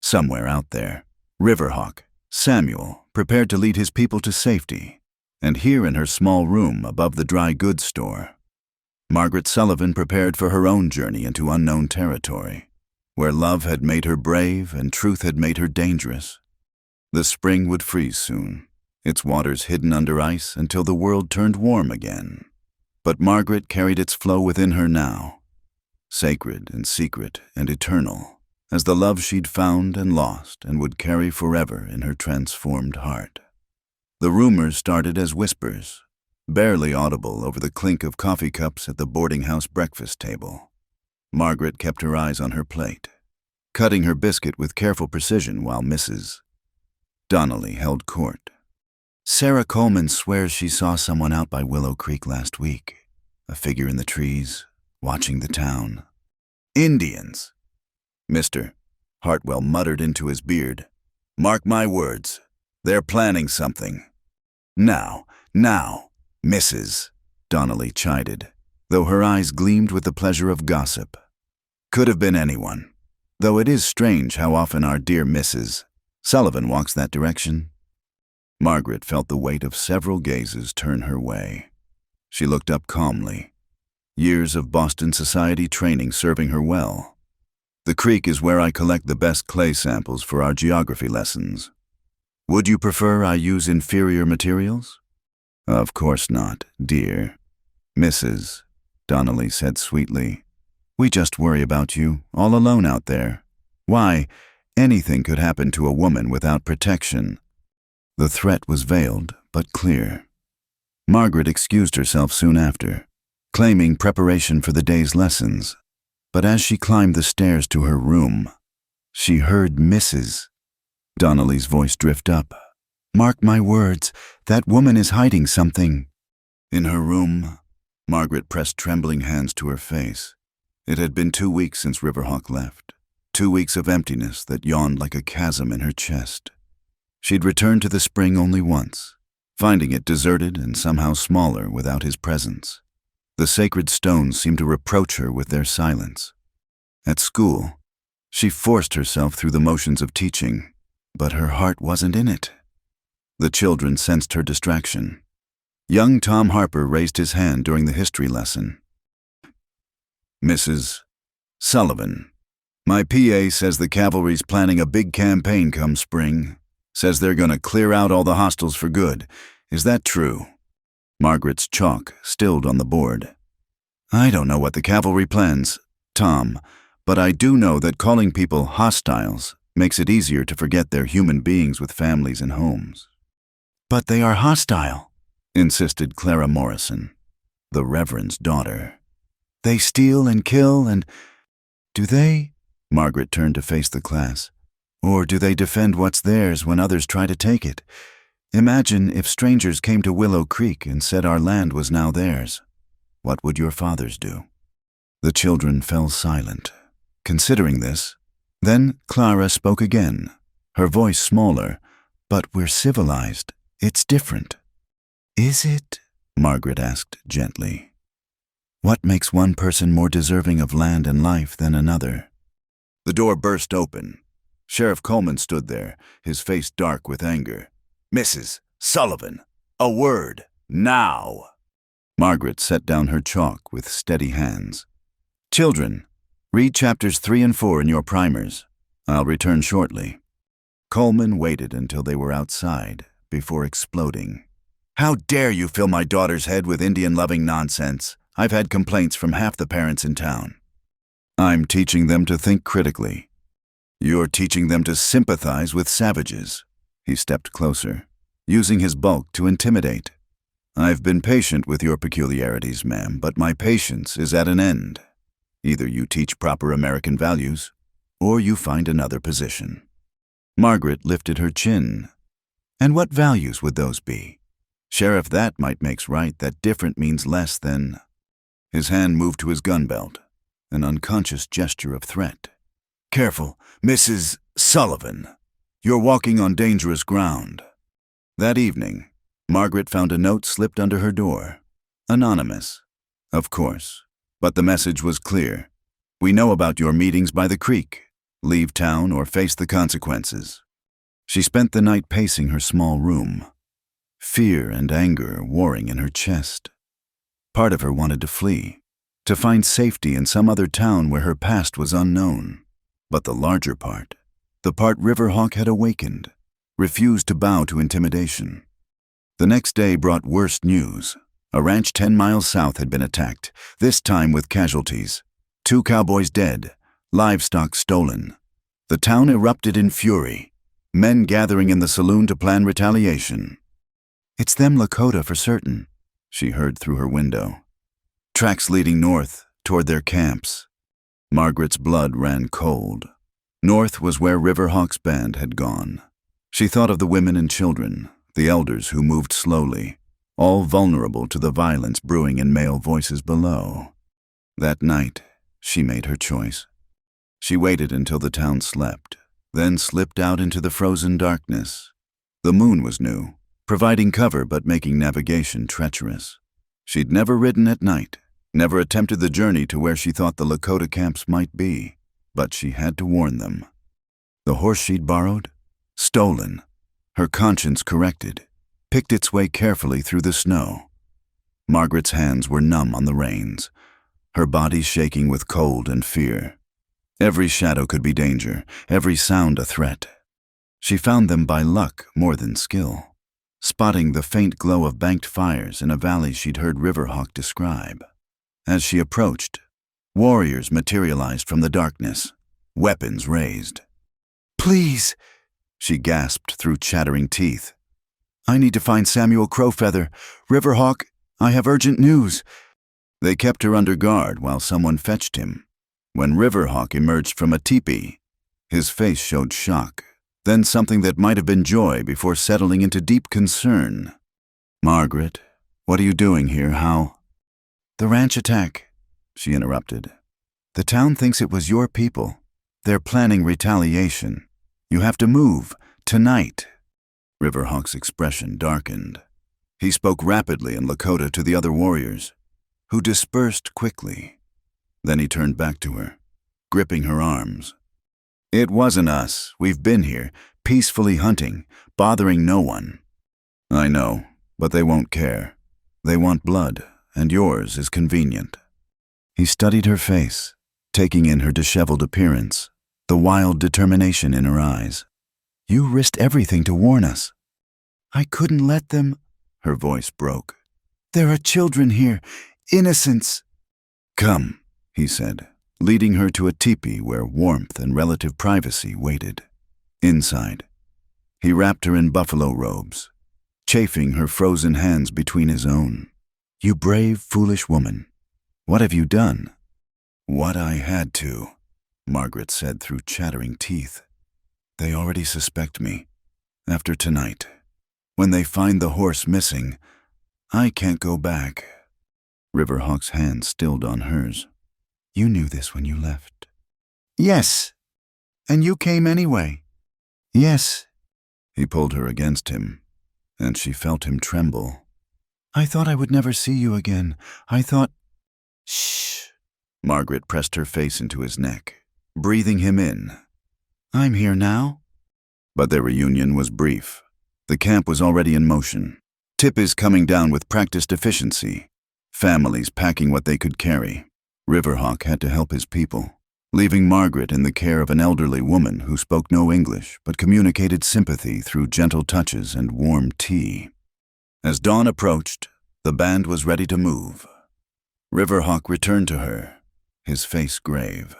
Somewhere out there, Riverhawk, Samuel, prepared to lead his people to safety, and here in her small room above the dry goods store, Margaret Sullivan prepared for her own journey into unknown territory, where love had made her brave and truth had made her dangerous. The spring would freeze soon, its waters hidden under ice until the world turned warm again. But Margaret carried its flow within her now, sacred and secret and eternal, as the love she'd found and lost and would carry forever in her transformed heart. The rumors started as whispers, barely audible over the clink of coffee cups at the boarding house breakfast table. Margaret kept her eyes on her plate. cutting her biscuit with careful precision while Mrs. Donnelly held court. Sarah Coleman swears she saw someone out by Willow Creek last week, a figure in the trees, watching the town. Indians. Mr. Hartwell muttered into his beard. Mark my words, they're planning something. Now, Mrs. Donnelly chided, though her eyes gleamed with the pleasure of gossip. Could have been anyone, though it is strange how often our dear Mrs. Sullivan walks that direction. Margaret felt the weight of several gazes turn her way. She looked up calmly, years of Boston society training serving her well. The creek is where I collect the best clay samples for our geography lessons. Would you prefer I use inferior materials? Of course not, dear. Mrs. Donnelly said sweetly. We just worry about you, all alone out there. Why, anything could happen to a woman without protection. The threat was veiled, but clear. Margaret excused herself soon after, claiming preparation for the day's lessons. But as she climbed the stairs to her room, she heard Mrs. Donnelly's voice drift up. Mark my words, that woman is hiding something. In her room, Margaret pressed trembling hands to her face. It had been 2 weeks since Riverhawk left, 2 weeks of emptiness that yawned like a chasm in her chest. She'd returned to the spring only once, finding it deserted and somehow smaller without his presence. The sacred stones seemed to reproach her with their silence. At school, she forced herself through the motions of teaching, but her heart wasn't in it. The children sensed her distraction. Young Tom Harper raised his hand during the history lesson. Mrs. Sullivan, my PA says the cavalry's planning a big campaign come spring. Says they're going to clear out all the hostels for good. Is that true? Margaret's chalk stilled on the board. I don't know what the cavalry plans, Tom, but I do know that calling people hostiles makes it easier to forget they're human beings with families and homes. But they are hostile, insisted Clara Morrison, the Reverend's daughter. They steal and kill and... Do they? Margaret turned to face the class. Or do they defend what's theirs when others try to take it? Imagine if strangers came to Willow Creek and said our land was now theirs. What would your fathers do? The children fell silent, considering this. Then Clara spoke again, her voice smaller. But we're civilized. It's different. Is it? Margaret asked gently. What makes one person more deserving of land and life than another? The door burst open. Sheriff Coleman stood there, his face dark with anger. Mrs. Sullivan, a word, now! Margaret set down her chalk with steady hands. Children, read chapters 3 and 4 in your primers. I'll return shortly. Coleman waited until they were outside before exploding. How dare you fill my daughter's head with Indian-loving nonsense? I've had complaints from half the parents in town. I'm teaching them to think critically. You're teaching them to sympathize with savages. He stepped closer, using his bulk to intimidate. I've been patient with your peculiarities, ma'am, but my patience is at an end. Either you teach proper American values, or you find another position. Margaret lifted her chin. And what values would those be? Sheriff, that might makes right that different means less than... His hand moved to his gun belt, an unconscious gesture of threat. Careful, Mrs. Sullivan. You're walking on dangerous ground. That evening, Margaret found a note slipped under her door. Anonymous, of course, but the message was clear. We know about your meetings by the creek. Leave town or face the consequences. She spent the night pacing her small room, fear and anger warring in her chest. Part of her wanted to flee, to find safety in some other town where her past was unknown. But the larger part, the part Riverhawk had awakened, refused to bow to intimidation. The next day brought worse news. A ranch 10 miles south had been attacked, this time with casualties. 2 cowboys dead, livestock stolen. The town erupted in fury, men gathering in the saloon to plan retaliation. It's them Lakota for certain, she heard through her window. Tracks leading north, toward their camps. Margaret's blood ran cold. North was where Riverhawk's band had gone. She thought of the women and children, the elders who moved slowly, all vulnerable to the violence brewing in male voices below. That night, she made her choice. She waited until the town slept, then slipped out into the frozen darkness. The moon was new, providing cover but making navigation treacherous. She'd never ridden at night, never attempted the journey to where she thought the Lakota camps might be, but she had to warn them. The horse she'd borrowed? Stolen. Her conscience corrected, picked its way carefully through the snow. Margaret's hands were numb on the reins, her body shaking with cold and fear. Every shadow could be danger, every sound a threat. She found them by luck more than skill, spotting the faint glow of banked fires in a valley she'd heard Riverhawk describe. As she approached, warriors materialized from the darkness, weapons raised. Please, She gasped through chattering teeth. I need to find Samuel Crowfeather. Riverhawk, I have urgent news. They kept her under guard while someone fetched him. When Riverhawk emerged from a teepee, his face showed shock, then something that might have been joy before settling into deep concern. "Margaret, what are you doing here? How?" The ranch attack, she interrupted. The town thinks it was your people. They're planning retaliation. You have to move, tonight. Riverhawk's expression darkened. He spoke rapidly in Lakota to the other warriors, who dispersed quickly. Then he turned back to her, gripping her arms. "It wasn't us. We've been here, peacefully hunting, bothering no one." "I know, but they won't care. They want blood, and yours is convenient." He studied her face, taking in her disheveled appearance, the wild determination in her eyes. You risked everything to warn us. I couldn't let them. Her voice broke. There are children here, innocents. "Come," he said, leading her to a teepee where warmth and relative privacy waited. Inside, he wrapped her in buffalo robes, chafing her frozen hands between his own. "You brave, foolish woman. What have you done?" "What I had to," Margaret said through chattering teeth. "They already suspect me. After tonight, when they find the horse missing, I can't go back." Riverhawk's hand stilled on hers. You knew this when you left. Yes. And you came anyway. Yes. He pulled her against him, and she felt him tremble. I thought I would never see you again. I thought... Shh. Margaret pressed her face into his neck, breathing him in. I'm here now. But their reunion was brief. The camp was already in motion. Tippies coming down with practiced efficiency. Families packing what they could carry. Riverhawk had to help his people, leaving Margaret in the care of an elderly woman who spoke no English but communicated sympathy through gentle touches and warm tea. As dawn approached, the band was ready to move. Riverhawk returned to her, his face grave.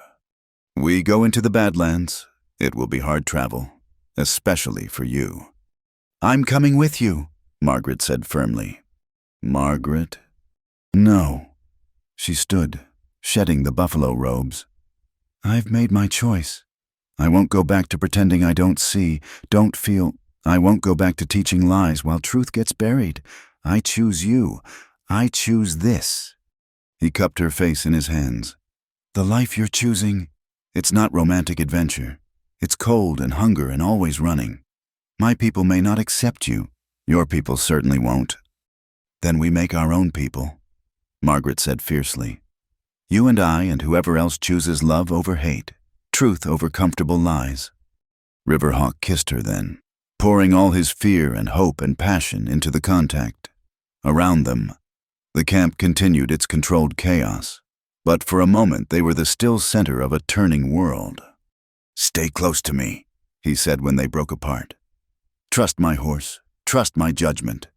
"We go into the Badlands. It will be hard travel, especially for you." I'm coming with you, Margaret said firmly. "Margaret?" "No." She stood, shedding the buffalo robes. I've made my choice. I won't go back to pretending I don't see, don't feel. I won't go back to teaching lies while truth gets buried. I choose you. I choose this. He cupped her face in his hands. The life you're choosing, it's not romantic adventure. It's cold and hunger and always running. My people may not accept you. Your people certainly won't. Then we make our own people, Margaret said fiercely. You and I and whoever else chooses love over hate, truth over comfortable lies. Riverhawk kissed her then, pouring all his fear and hope and passion into the contact. Around them, the camp continued its controlled chaos, but for a moment they were the still center of a turning world. Stay close to me, he said when they broke apart. Trust my horse, trust my judgment,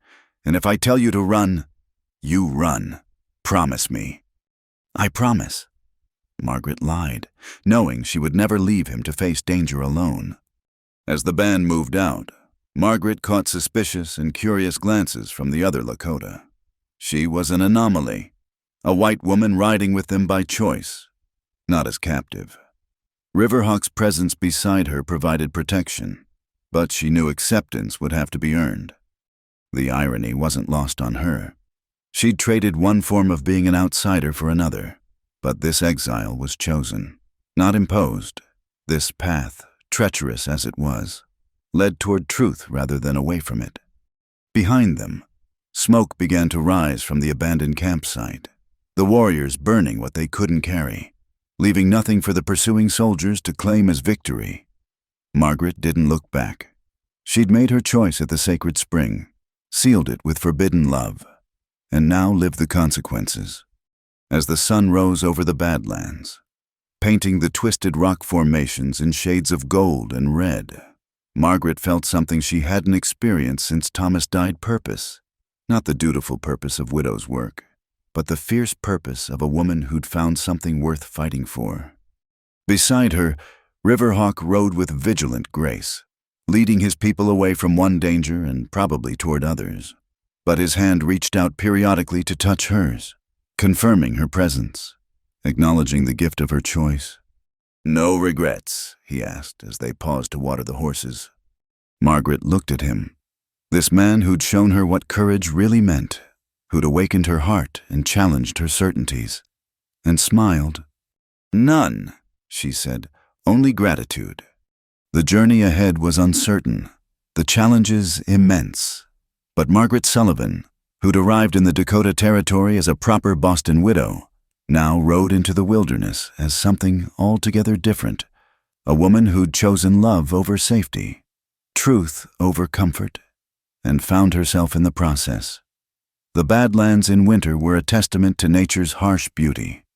and if I tell you to run, you run. Promise me. I promise. Margaret lied, knowing she would never leave him to face danger alone. As the band moved out, Margaret caught suspicious and curious glances from the other Lakota. She was an anomaly, a white woman riding with them by choice, not as captive. Riverhawk's presence beside her provided protection, but she knew acceptance would have to be earned. The irony wasn't lost on her. She'd traded one form of being an outsider for another, but this exile was chosen, not imposed. This path, treacherous as it was, led toward truth rather than away from it. Behind them, smoke began to rise from the abandoned campsite, the warriors burning what they couldn't carry, leaving nothing for the pursuing soldiers to claim as victory. Margaret didn't look back. She'd made her choice at the sacred spring, sealed it with forbidden love, and now lived the consequences. As the sun rose over the Badlands, painting the twisted rock formations in shades of gold and red, Margaret felt something she hadn't experienced since Thomas died: purpose. Not the dutiful purpose of widow's work, but the fierce purpose of a woman who'd found something worth fighting for. Beside her, Riverhawk rode with vigilant grace, leading his people away from one danger and probably toward others. But his hand reached out periodically to touch hers, confirming her presence, acknowledging the gift of her choice. "No regrets?" he asked as they paused to water the horses. Margaret looked at him, this man who'd shown her what courage really meant, who'd awakened her heart and challenged her certainties, and smiled. "None," she said, "only gratitude." The journey ahead was uncertain, the challenges immense, but Margaret Sullivan, who'd arrived in the Dakota Territory as a proper Boston widow, now rode into the wilderness as something altogether different, a woman who'd chosen love over safety, truth over comfort, and found herself in the process. The Badlands in winter were a testament to nature's harsh beauty.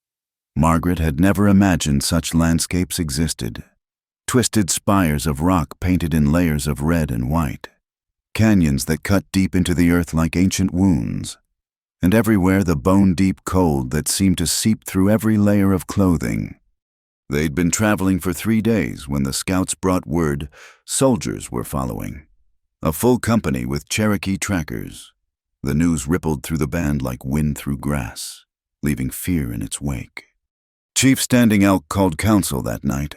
Margaret had never imagined such landscapes existed. Twisted spires of rock painted in layers of red and white, canyons that cut deep into the earth like ancient wounds, and everywhere the bone-deep cold that seemed to seep through every layer of clothing. They'd been traveling for 3 days when the scouts brought word soldiers were following, a full company with Cherokee trackers. The news rippled through the band like wind through grass, leaving fear in its wake. Chief Standing Elk called council that night.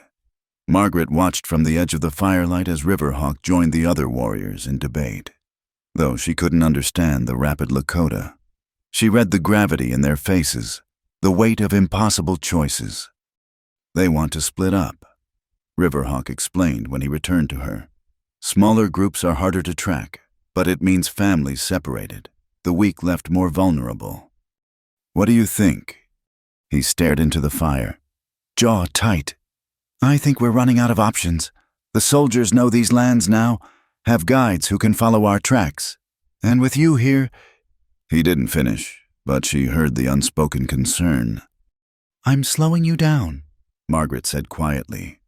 Margaret watched from the edge of the firelight as Riverhawk joined the other warriors in debate. Though she couldn't understand the rapid Lakota, she read the gravity in their faces, the weight of impossible choices. "They want to split up," Riverhawk explained when he returned to her. "Smaller groups are harder to track, but it means families separated, the weak left more vulnerable." "What do you think?" He stared into the fire, jaw tight. "I think we're running out of options. The soldiers know these lands now, have guides who can follow our tracks. And with you here—" He didn't finish, but she heard the unspoken concern. "I'm slowing you down," Margaret said quietly.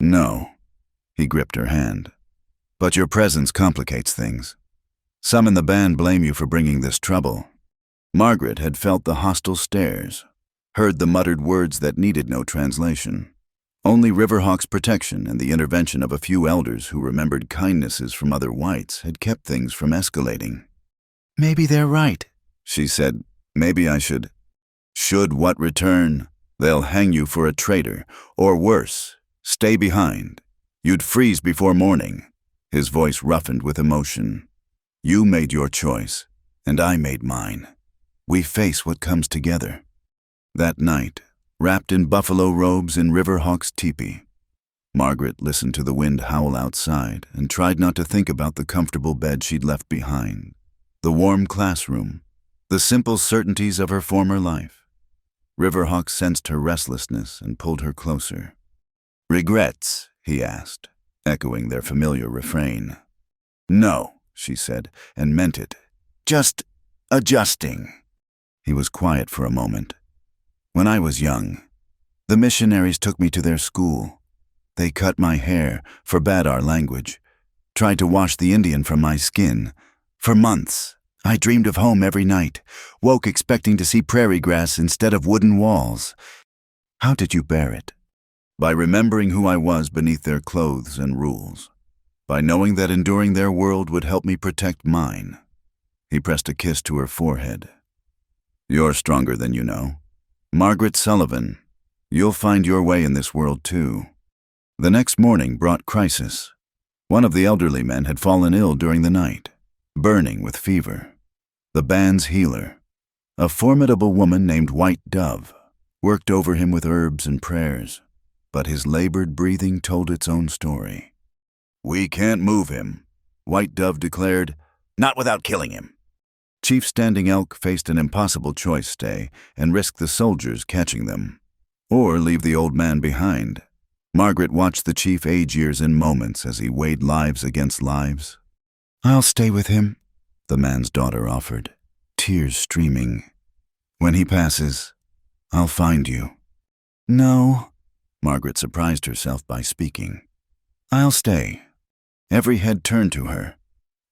"No." He gripped her hand. "But your presence complicates things. Some in the band blame you for bringing this trouble." Margaret had felt the hostile stares, heard the muttered words that needed no translation. Only Riverhawk's protection and the intervention of a few elders who remembered kindnesses from other whites had kept things from escalating. "Maybe they're right," she said. "Maybe I should." "Should what return? They'll hang you for a traitor, or worse, stay behind. You'd freeze before morning." His voice roughened with emotion. "You made your choice, and I made mine. We face what comes together." That night, wrapped in buffalo robes in Riverhawk's teepee, Margaret listened to the wind howl outside and tried not to think about the comfortable bed she'd left behind, the warm classroom, the simple certainties of her former life. Riverhawk sensed her restlessness and pulled her closer. "Regrets?" he asked, echoing their familiar refrain. "No," she said, and meant it. "Just adjusting." He was quiet for a moment. "When I was young, the missionaries took me to their school. They cut my hair, forbade our language, tried to wash the Indian from my skin. For months, I dreamed of home every night, woke expecting to see prairie grass instead of wooden walls. How did you bear it?" "By remembering who I was beneath their clothes and rules. By knowing that enduring their world would help me protect mine." He pressed a kiss to her forehead. "You're stronger than you know. Margaret Sullivan, you'll find your way in this world too." The next morning brought crisis. One of the elderly men had fallen ill during the night, burning with fever. The band's healer, a formidable woman named White Dove, worked over him with herbs and prayers, but his labored breathing told its own story. "We can't move him," White Dove declared. "Not without killing him." Chief Standing Elk faced an impossible choice: stay and risk the soldiers catching them, or leave the old man behind. Margaret watched the chief age years in moments as he weighed lives against lives. "I'll stay with him," the man's daughter offered, tears streaming. "When he passes, I'll find you." "No," Margaret surprised herself by speaking. "I'll stay." Every head turned to her.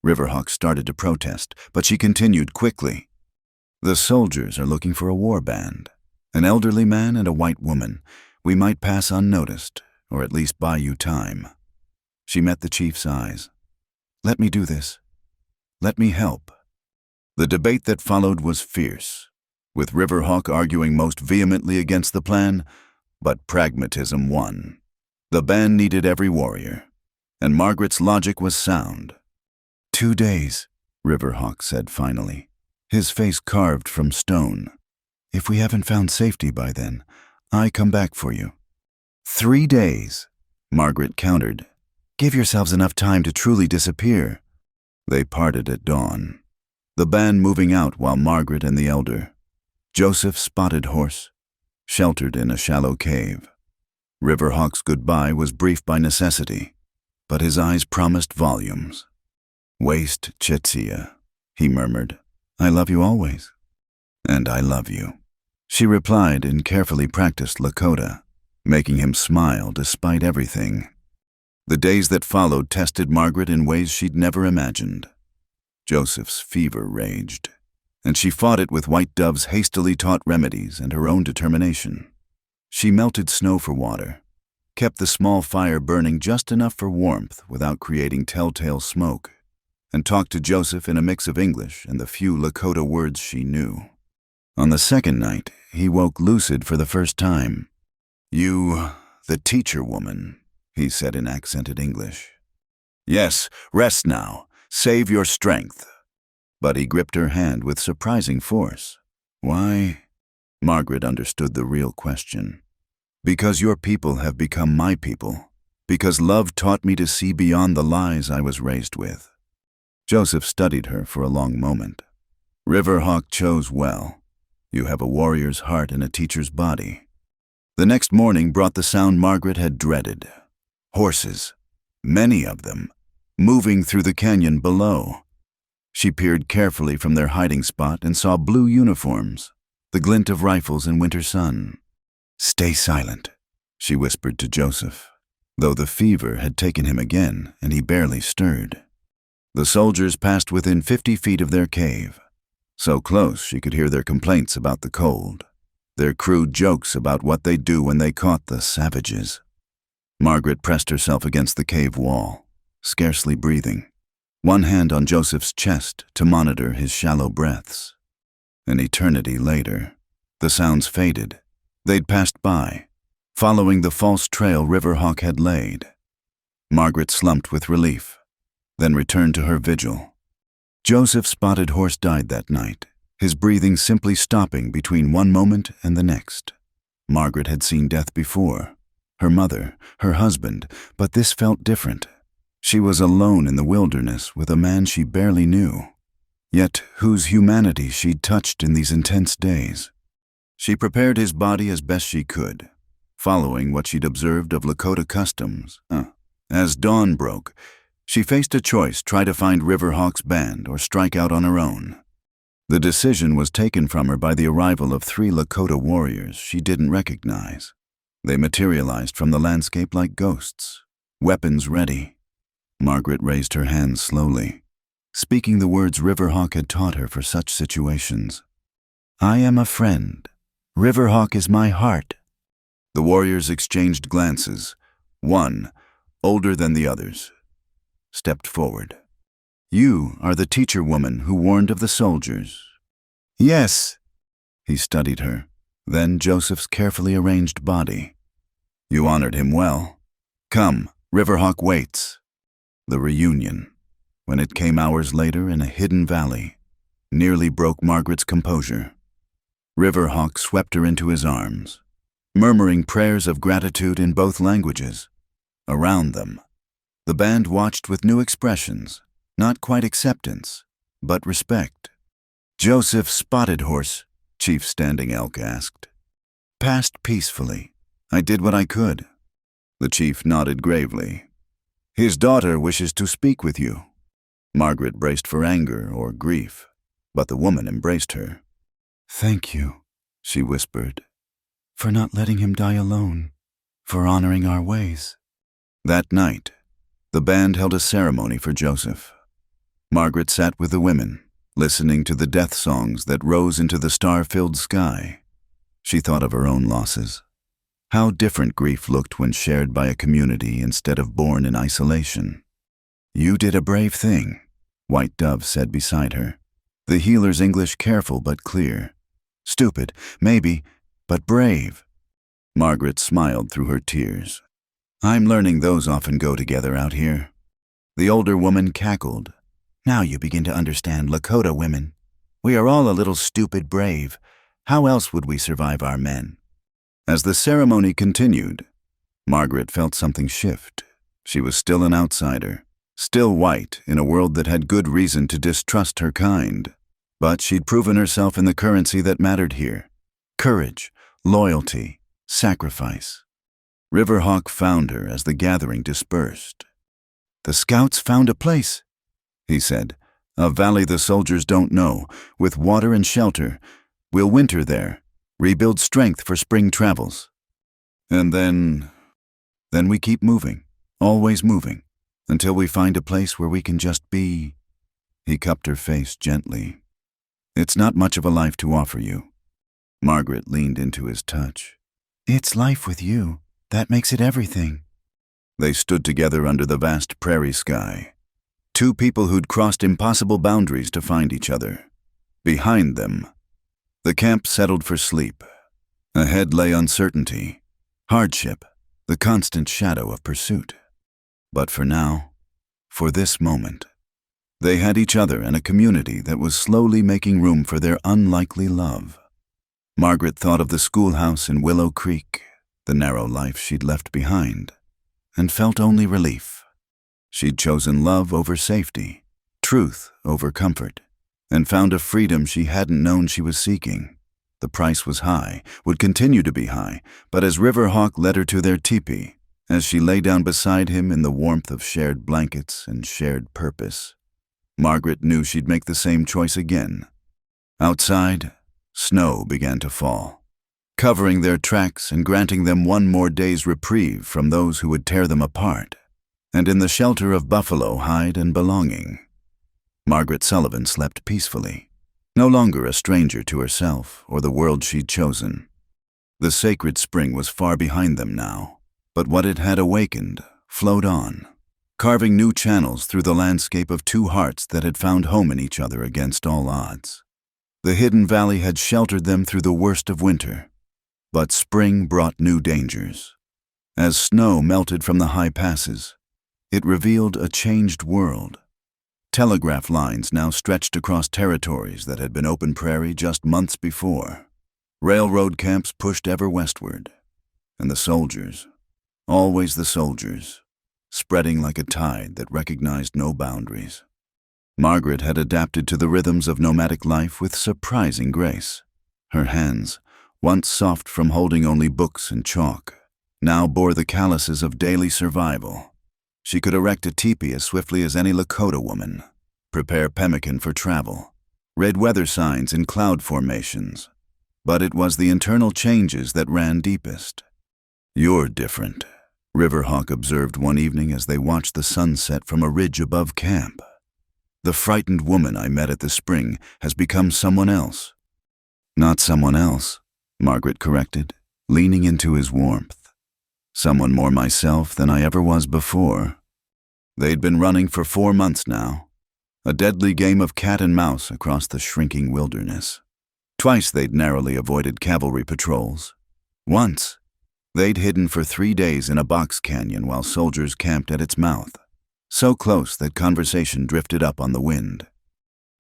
Riverhawk started to protest, but she continued quickly. "The soldiers are looking for a war band, an elderly man and a white woman. We might pass unnoticed, or at least buy you time." She met the chief's eyes. "Let me do this. Let me help." The debate that followed was fierce, with Riverhawk arguing most vehemently against the plan, but pragmatism won. The band needed every warrior, and Margaret's logic was sound. 2 days, Riverhawk said finally, his face carved from stone. "If we haven't found safety by then, I come back for you." 3 days, Margaret countered. "Give yourselves enough time to truly disappear." They parted at dawn, the band moving out while Margaret and the elder, Joseph's spotted horse, sheltered in a shallow cave. Riverhawk's goodbye was brief by necessity, but his eyes promised volumes. "Waste Chetsia," he murmured. "I love you always." "And I love you," she replied in carefully practiced Lakota, making him smile despite everything. The days that followed tested Margaret in ways she'd never imagined. Joseph's fever raged, and she fought it with White Dove's hastily taught remedies and her own determination. She melted snow for water, kept the small fire burning just enough for warmth without creating telltale smoke, and talked to Joseph in a mix of English and the few Lakota words she knew. On the second night, he woke lucid for the first time. "You, the teacher woman," he said in accented English. "Yes, rest now. Save your strength." But he gripped her hand with surprising force. "Why?" Margaret understood the real question. "Because your people have become my people. Because love taught me to see beyond the lies I was raised with." Joseph studied her for a long moment. "Riverhawk chose well. You have a warrior's heart and a teacher's body." The next morning brought the sound Margaret had dreaded. Horses, many of them, moving through the canyon below. She peered carefully from their hiding spot and saw blue uniforms, the glint of rifles in winter sun. "Stay silent," she whispered to Joseph, though the fever had taken him again and he barely stirred. The soldiers passed within 50 feet of their cave, so close she could hear their complaints about the cold, their crude jokes about what they'd do when they caught the savages. Margaret pressed herself against the cave wall, scarcely breathing, one hand on Joseph's chest to monitor his shallow breaths. An eternity later, the sounds faded. They'd passed by, following the false trail Riverhawk had laid. Margaret slumped with relief, then returned to her vigil. Joseph's spotted horse died that night, his breathing simply stopping between one moment and the next. Margaret had seen death before, her mother, her husband, but this felt different. She was alone in the wilderness with a man she barely knew, yet whose humanity she'd touched in these intense days. She prepared his body as best she could, following what she'd observed of Lakota customs. As dawn broke, she faced a choice: try to find Riverhawk's band or strike out on her own. The decision was taken from her by the arrival of 3 Lakota warriors she didn't recognize. They materialized from the landscape like ghosts, weapons ready. Margaret raised her hands slowly, speaking the words Riverhawk had taught her for such situations. "I am a friend. Riverhawk is my heart." The warriors exchanged glances. One, older than the others, stepped forward. "You are the teacher woman who warned of the soldiers." "Yes." He studied her, then Joseph's carefully arranged body. "You honored him well." Come, Riverhawk waits. The reunion, when it came hours later in a hidden valley, nearly broke Margaret's composure. Riverhawk swept her into his arms, murmuring prayers of gratitude in both languages. Around them, the band watched with new expressions, not quite acceptance, but respect. Joseph Spotted Horse, Chief Standing Elk asked. Passed peacefully. I did what I could. The chief nodded gravely. His daughter wishes to speak with you. Margaret braced for anger or grief, but the woman embraced her. Thank you, she whispered, for not letting him die alone, for honoring our ways. That night, the band held a ceremony for Joseph. Margaret sat with the women, listening to the death songs that rose into the star-filled sky. She thought of her own losses. How different grief looked when shared by a community instead of born in isolation. You did a brave thing, White Dove said beside her. The healer's English careful but clear. Stupid, maybe, but brave. Margaret smiled through her tears. I'm learning those often go together out here. The older woman cackled. Now you begin to understand Lakota women. We are all a little stupid brave. How else would we survive our men? As the ceremony continued, Margaret felt something shift. She was still an outsider, still white in a world that had good reason to distrust her kind. But she'd proven herself in the currency that mattered here. Courage, loyalty, sacrifice. Riverhawk found her as the gathering dispersed. The scouts found a place, he said. A valley the soldiers don't know, with water and shelter. We'll winter there, rebuild strength for spring travels. And then we keep moving, always moving, until we find a place where we can just be. He cupped her face gently. It's not much of a life to offer you. Margaret leaned into his touch. It's life with you. That makes it everything. They stood together under the vast prairie sky. Two people who'd crossed impossible boundaries to find each other. Behind them, the camp settled for sleep. Ahead lay uncertainty, hardship, the constant shadow of pursuit. But for now, for this moment, they had each other and a community that was slowly making room for their unlikely love. Margaret thought of the schoolhouse in Willow Creek, the narrow life she'd left behind, and felt only relief. She'd chosen love over safety, truth over comfort, and found a freedom she hadn't known she was seeking. The price was high, would continue to be high, but as Riverhawk led her to their teepee, as she lay down beside him in the warmth of shared blankets and shared purpose, Margaret knew she'd make the same choice again. Outside, snow began to fall, covering their tracks and granting them one more day's reprieve from those who would tear them apart. And in the shelter of buffalo hide and belonging, Margaret Sullivan slept peacefully, no longer a stranger to herself or the world she'd chosen. The sacred spring was far behind them now, but what it had awakened flowed on, carving new channels through the landscape of two hearts that had found home in each other against all odds. The hidden valley had sheltered them through the worst of winter, but spring brought new dangers. As snow melted from the high passes, it revealed a changed world. Telegraph lines now stretched across territories that had been open prairie just months before. Railroad camps pushed ever westward. And the soldiers, always the soldiers, spreading like a tide that recognized no boundaries. Margaret had adapted to the rhythms of nomadic life with surprising grace. Her hands, once soft from holding only books and chalk, now bore the calluses of daily survival. She could erect a teepee as swiftly as any Lakota woman, prepare pemmican for travel, read weather signs in cloud formations. But it was the internal changes that ran deepest. You're different, Riverhawk observed one evening as they watched the sunset from a ridge above camp. The frightened woman I met at the spring has become someone else. Not someone else, Margaret corrected, leaning into his warmth. Someone more myself than I ever was before. They'd been running for 4 months now, a deadly game of cat and mouse across the shrinking wilderness. Twice they'd narrowly avoided cavalry patrols. Once, They'd hidden for 3 days in a box canyon while soldiers camped at its mouth, so close that conversation drifted up on the wind.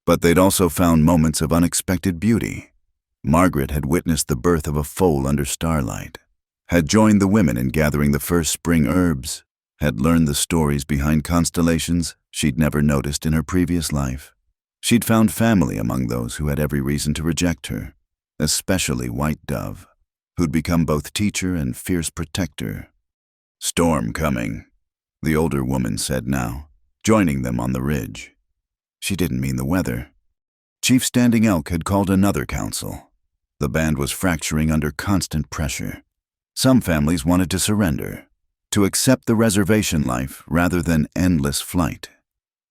But they'd also found moments of unexpected beauty. Margaret had witnessed the birth of a foal under starlight, had joined the women in gathering the first spring herbs, had learned the stories behind constellations she'd never noticed in her previous life. She'd found family among those who had every reason to reject her, especially White Dove, who'd become both teacher and fierce protector. "Storm coming," the older woman said now, joining them on the ridge. She didn't mean the weather. Chief Standing Elk had called another council. The band was fracturing under constant pressure. Some families wanted to surrender, to accept the reservation life rather than endless flight.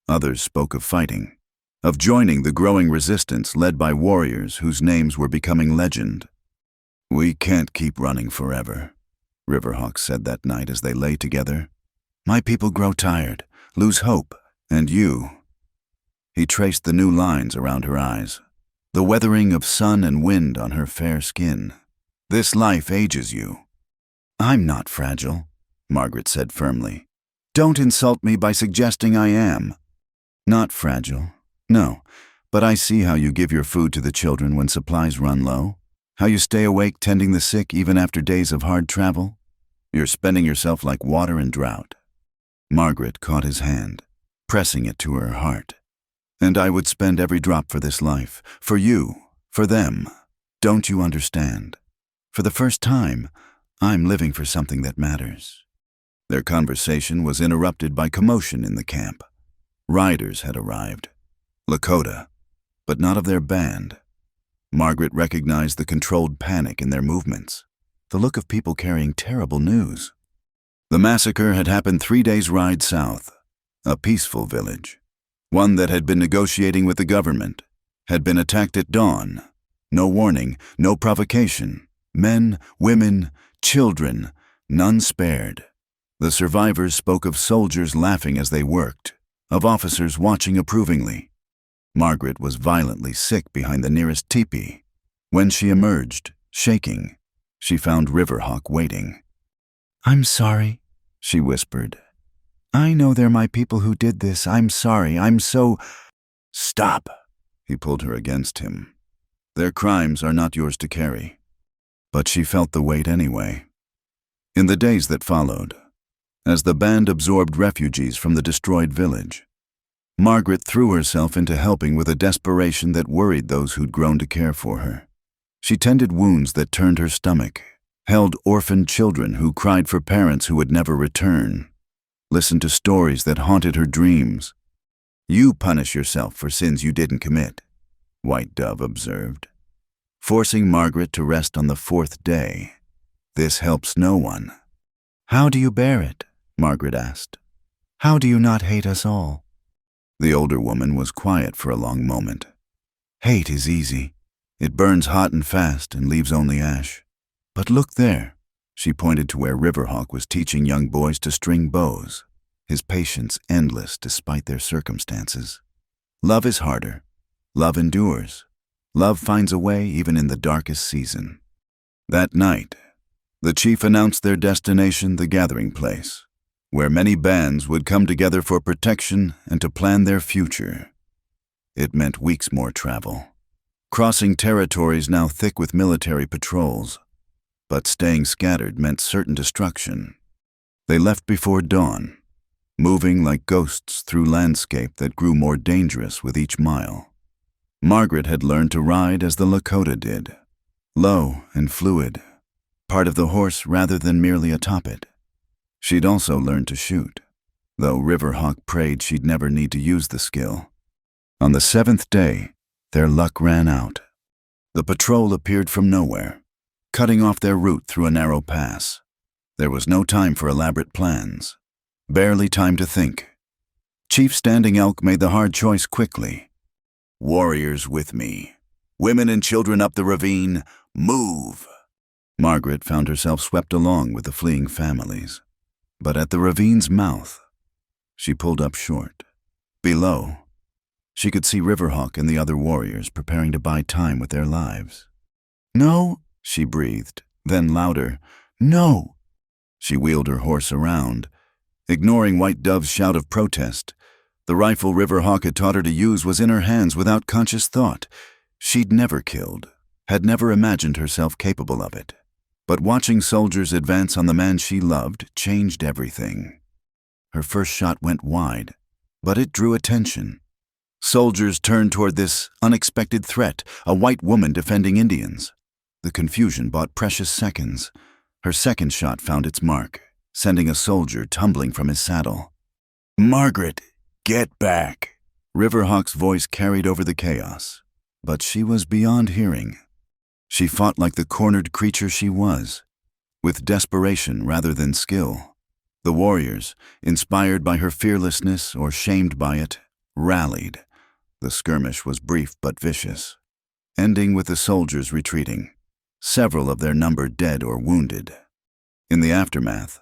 Others spoke of fighting, of joining the growing resistance led by warriors whose names were becoming legend. "We can't keep running forever," Riverhawk said that night as they lay together. "My people grow tired, lose hope, and you." He traced the new lines around her eyes, the weathering of sun and wind on her fair skin. "This life ages you." "I'm not fragile," Margaret said firmly. "Don't insult me by suggesting I am." "Not fragile, no, but I see how you give your food to the children when supplies run low, how you stay awake tending the sick even after days of hard travel. You're spending yourself like water in drought." Margaret caught his hand, pressing it to her heart. "And I would spend every drop for this life, for you, for them. Don't you understand? For the first time, I'm living for something that matters." Their conversation was interrupted by commotion in the camp. Riders had arrived. Lakota, but not of their band. Margaret recognized the controlled panic in their movements, the look of people carrying terrible news. The massacre had happened 3 days' ride south, a peaceful village, one that had been negotiating with the government, had been attacked at dawn. No warning, no provocation. Men, women, children, none spared. The survivors spoke of soldiers laughing as they worked, of officers watching approvingly. Margaret was violently sick behind the nearest teepee. When she emerged, shaking, she found Riverhawk waiting. "I'm sorry," she whispered. "I know they're my people who did this. I'm sorry. I'm so—" "Stop!" He pulled her against him. "Their crimes are not yours to carry." But she felt the weight anyway. In the days that followed, as the band absorbed refugees from the destroyed village, Margaret threw herself into helping with a desperation that worried those who'd grown to care for her. She tended wounds that turned her stomach, held orphaned children who cried for parents who would never return, listened to stories that haunted her dreams. "You punish yourself for sins you didn't commit," White Dove observed, forcing Margaret to rest on the 4th day. "This helps no one." "How do you bear it?" Margaret asked. "How do you not hate us all?" The older woman was quiet for a long moment. "Hate is easy. It burns hot and fast and leaves only ash. But look there." She pointed to where Riverhawk was teaching young boys to string bows, his patience endless despite their circumstances. "Love is harder. Love endures. Love finds a way even in the darkest season." That night, the chief announced their destination, the gathering place, where many bands would come together for protection and to plan their future. It meant weeks more travel, crossing territories now thick with military patrols, but staying scattered meant certain destruction. They left before dawn, moving like ghosts through landscape that grew more dangerous with each mile. Margaret had learned to ride as the Lakota did, low and fluid, part of the horse rather than merely atop it. She'd also learned to shoot, though Riverhawk prayed she'd never need to use the skill. On the 7th day, their luck ran out. The patrol appeared from nowhere, cutting off their route through a narrow pass. There was no time for elaborate plans, barely time to think. Chief Standing Elk made the hard choice quickly. "Warriors with me. Women and children up the ravine. Move!" Margaret found herself swept along with the fleeing families. But at the ravine's mouth, she pulled up short. Below, she could see Riverhawk and the other warriors preparing to buy time with their lives. "No," she breathed, then louder, No! She wheeled her horse around, ignoring White Dove's shout of protest. The rifle Riverhawk had taught her to use was in her hands without conscious thought. She'd never killed, had never imagined herself capable of it. But watching soldiers advance on the man she loved changed everything. Her first shot went wide, but it drew attention. Soldiers turned toward this unexpected threat, a white woman defending Indians. The confusion bought precious seconds. Her second shot found its mark, sending a soldier tumbling from his saddle. Margaret, get back! Riverhawk's voice carried over the chaos, but she was beyond hearing. She fought like the cornered creature she was, with desperation rather than skill. The warriors, inspired by her fearlessness or shamed by it, rallied. The skirmish was brief but vicious, ending with the soldiers retreating, several of their number dead or wounded. In the aftermath,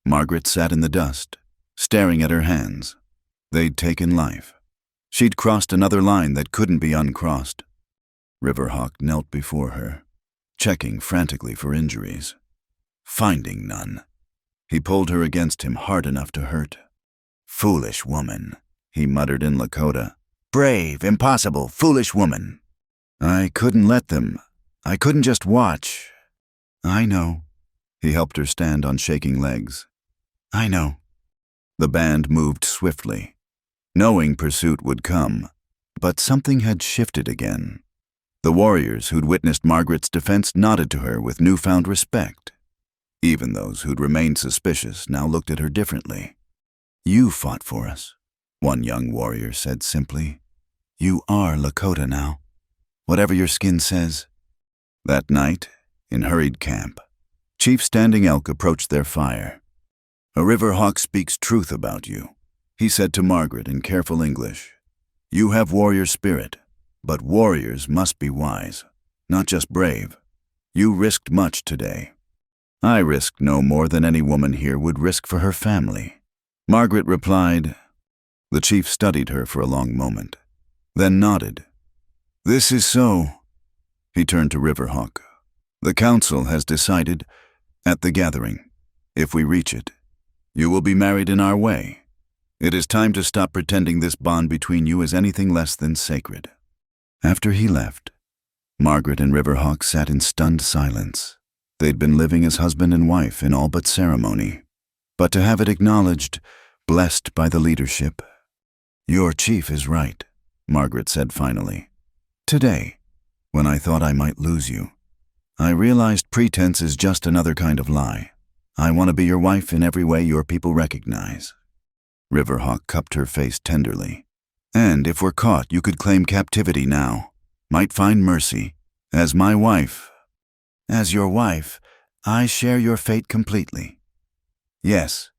Margaret sat in the dust, staring at her hands. They'd taken life. She'd crossed another line that couldn't be uncrossed. Riverhawk knelt before her, checking frantically for injuries. Finding none, he pulled her against him hard enough to hurt. Foolish woman, he muttered in Lakota. Brave, impossible, foolish woman. I couldn't let them. I couldn't just watch. I know. He helped her stand on shaking legs. I know. The band moved swiftly, knowing pursuit would come, but something had shifted again. The warriors who'd witnessed Margaret's defense nodded to her with newfound respect. Even those who'd remained suspicious now looked at her differently. You fought for us, one young warrior said simply. You are Lakota now, whatever your skin says. That night, in hurried camp, Chief Standing Elk approached their fire. A Riverhawk speaks truth about you, he said to Margaret in careful English. You have warrior spirit, but warriors must be wise, not just brave. You risked much today. I risked no more than any woman here would risk for her family. Margaret replied. The chief studied her for a long moment, then nodded. This is so. He turned to Riverhawk. The council has decided, at the gathering, if we reach it, you will be married in our way. It is time to stop pretending this bond between you is anything less than sacred. After he left, Margaret and Riverhawk sat in stunned silence. They'd been living as husband and wife in all but ceremony, but to have it acknowledged, blessed by the leadership. Your chief is right, Margaret said finally. Today, when I thought I might lose you, I realized pretense is just another kind of lie. I want to be your wife in every way your people recognize. Riverhawk cupped her face tenderly. And if we're caught, you could claim captivity now, might find mercy. As my wife. As your wife, I share your fate completely. Yes,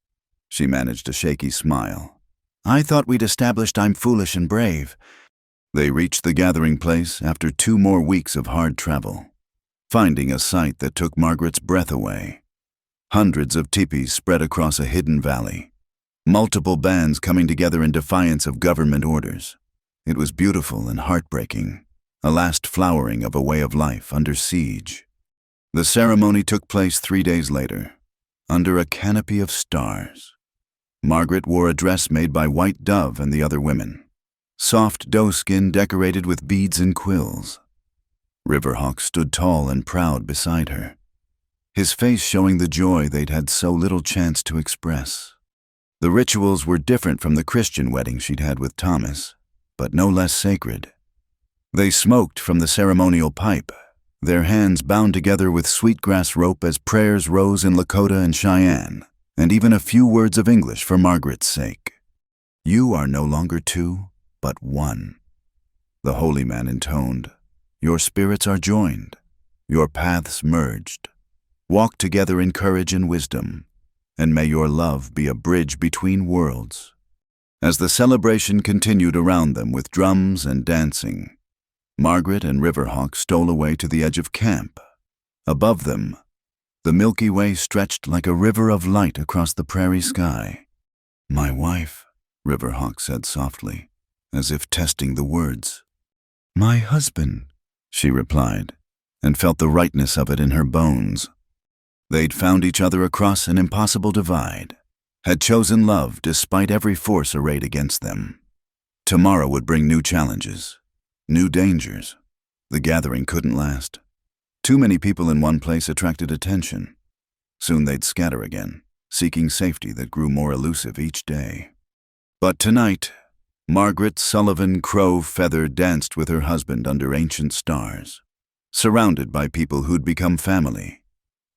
she managed a shaky smile. I thought we'd established I'm foolish and brave. They reached the gathering place after 2 more weeks of hard travel, finding a sight that took Margaret's breath away. Hundreds of teepees spread across a hidden valley, multiple bands coming together in defiance of government orders. It was beautiful and heartbreaking, a last flowering of a way of life under siege. The ceremony took place 3 days later, under a canopy of stars. Margaret wore a dress made by White Dove and the other women, soft doe skin decorated with beads and quills. Riverhawk stood tall and proud beside her, his face showing the joy they'd had so little chance to express. The rituals were different from the Christian wedding she'd had with Thomas, but no less sacred. They smoked from the ceremonial pipe, their hands bound together with sweetgrass rope as prayers rose in Lakota and Cheyenne, and even a few words of English for Margaret's sake. You are no longer 2, but 1. The holy man intoned. Your spirits are joined, your paths merged. Walk together in courage and wisdom, and may your love be a bridge between worlds. As the celebration continued around them with drums and dancing, Margaret and Riverhawk stole away to the edge of camp. Above them, the Milky Way stretched like a river of light across the prairie sky. My wife, Riverhawk said softly, as if testing the words. My husband, she replied, and felt the rightness of it in her bones. They'd found each other across an impossible divide, had chosen love despite every force arrayed against them. Tomorrow would bring new challenges, new dangers. The gathering couldn't last. Too many people in one place attracted attention. Soon they'd scatter again, seeking safety that grew more elusive each day. But tonight, Margaret Sullivan Crow-Feather danced with her husband under ancient stars, surrounded by people who'd become family,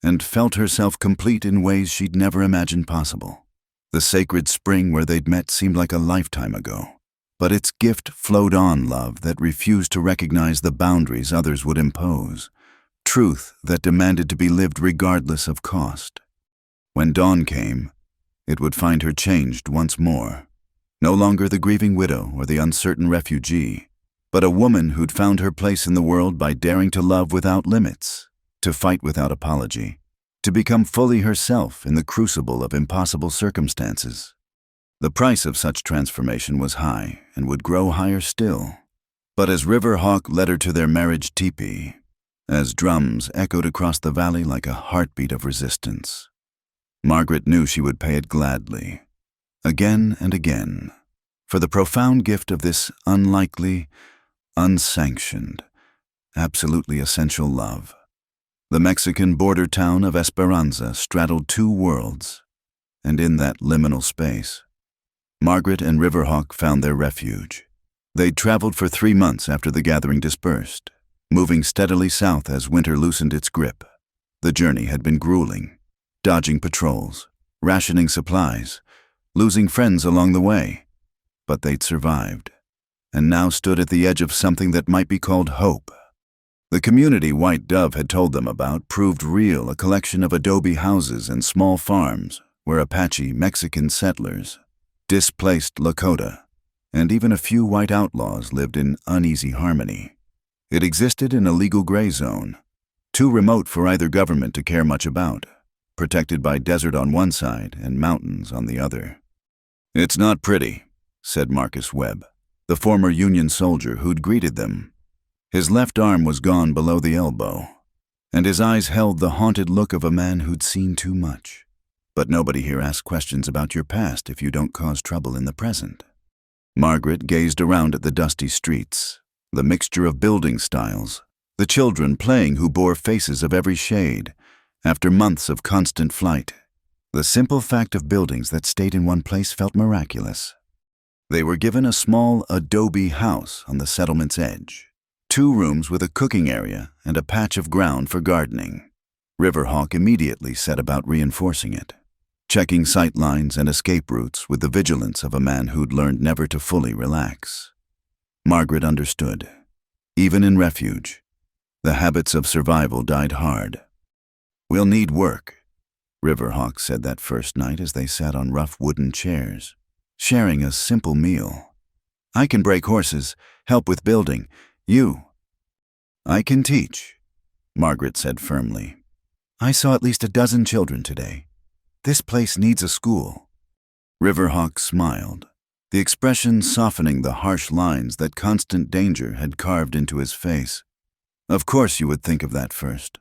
and felt herself complete in ways she'd never imagined possible. The sacred spring where they'd met seemed like a lifetime ago, but its gift flowed on love that refused to recognize the boundaries others would impose, truth that demanded to be lived regardless of cost. When dawn came, it would find her changed once more. No longer the grieving widow or the uncertain refugee, but a woman who'd found her place in the world by daring to love without limits, to fight without apology, to become fully herself in the crucible of impossible circumstances. The price of such transformation was high and would grow higher still. But as Riverhawk led her to their marriage tepee, as drums echoed across the valley like a heartbeat of resistance, Margaret knew she would pay it gladly, again and again, for the profound gift of this unlikely, unsanctioned, absolutely essential love. The Mexican border town of Esperanza straddled two worlds, and in that liminal space, Margaret and Riverhawk found their refuge. They'd traveled for 3 months after the gathering dispersed, moving steadily south as winter loosened its grip. The journey had been grueling, dodging patrols, rationing supplies, losing friends along the way. But they'd survived, and now stood at the edge of something that might be called hope. The community White Dove had told them about proved real, a collection of adobe houses and small farms where Apache Mexican settlers, displaced Lakota, and even a few white outlaws lived in uneasy harmony. It existed in a legal gray zone, too remote for either government to care much about, protected by desert on one side and mountains on the other. "It's not pretty," said Marcus Webb, the former Union soldier who'd greeted them. His left arm was gone below the elbow, and his eyes held the haunted look of a man who'd seen too much. "But nobody here asks questions about your past if you don't cause trouble in the present." Margaret gazed around at the dusty streets, the mixture of building styles, the children playing who bore faces of every shade. After months of constant flight, the simple fact of buildings that stayed in one place felt miraculous. They were given a small adobe house on the settlement's edge, 2 rooms with a cooking area and a patch of ground for gardening. Riverhawk immediately set about reinforcing it, checking sight lines and escape routes with the vigilance of a man who'd learned never to fully relax. Margaret understood. Even in refuge, the habits of survival died hard. "We'll need work," Riverhawk said that first night as they sat on rough wooden chairs, sharing a simple meal. "I can break horses, help with building. You." "I can teach," Margaret said firmly. "I saw at least a dozen children today. This place needs a school." Riverhawk smiled, the expression softening the harsh lines that constant danger had carved into his face. "Of course you would think of that first."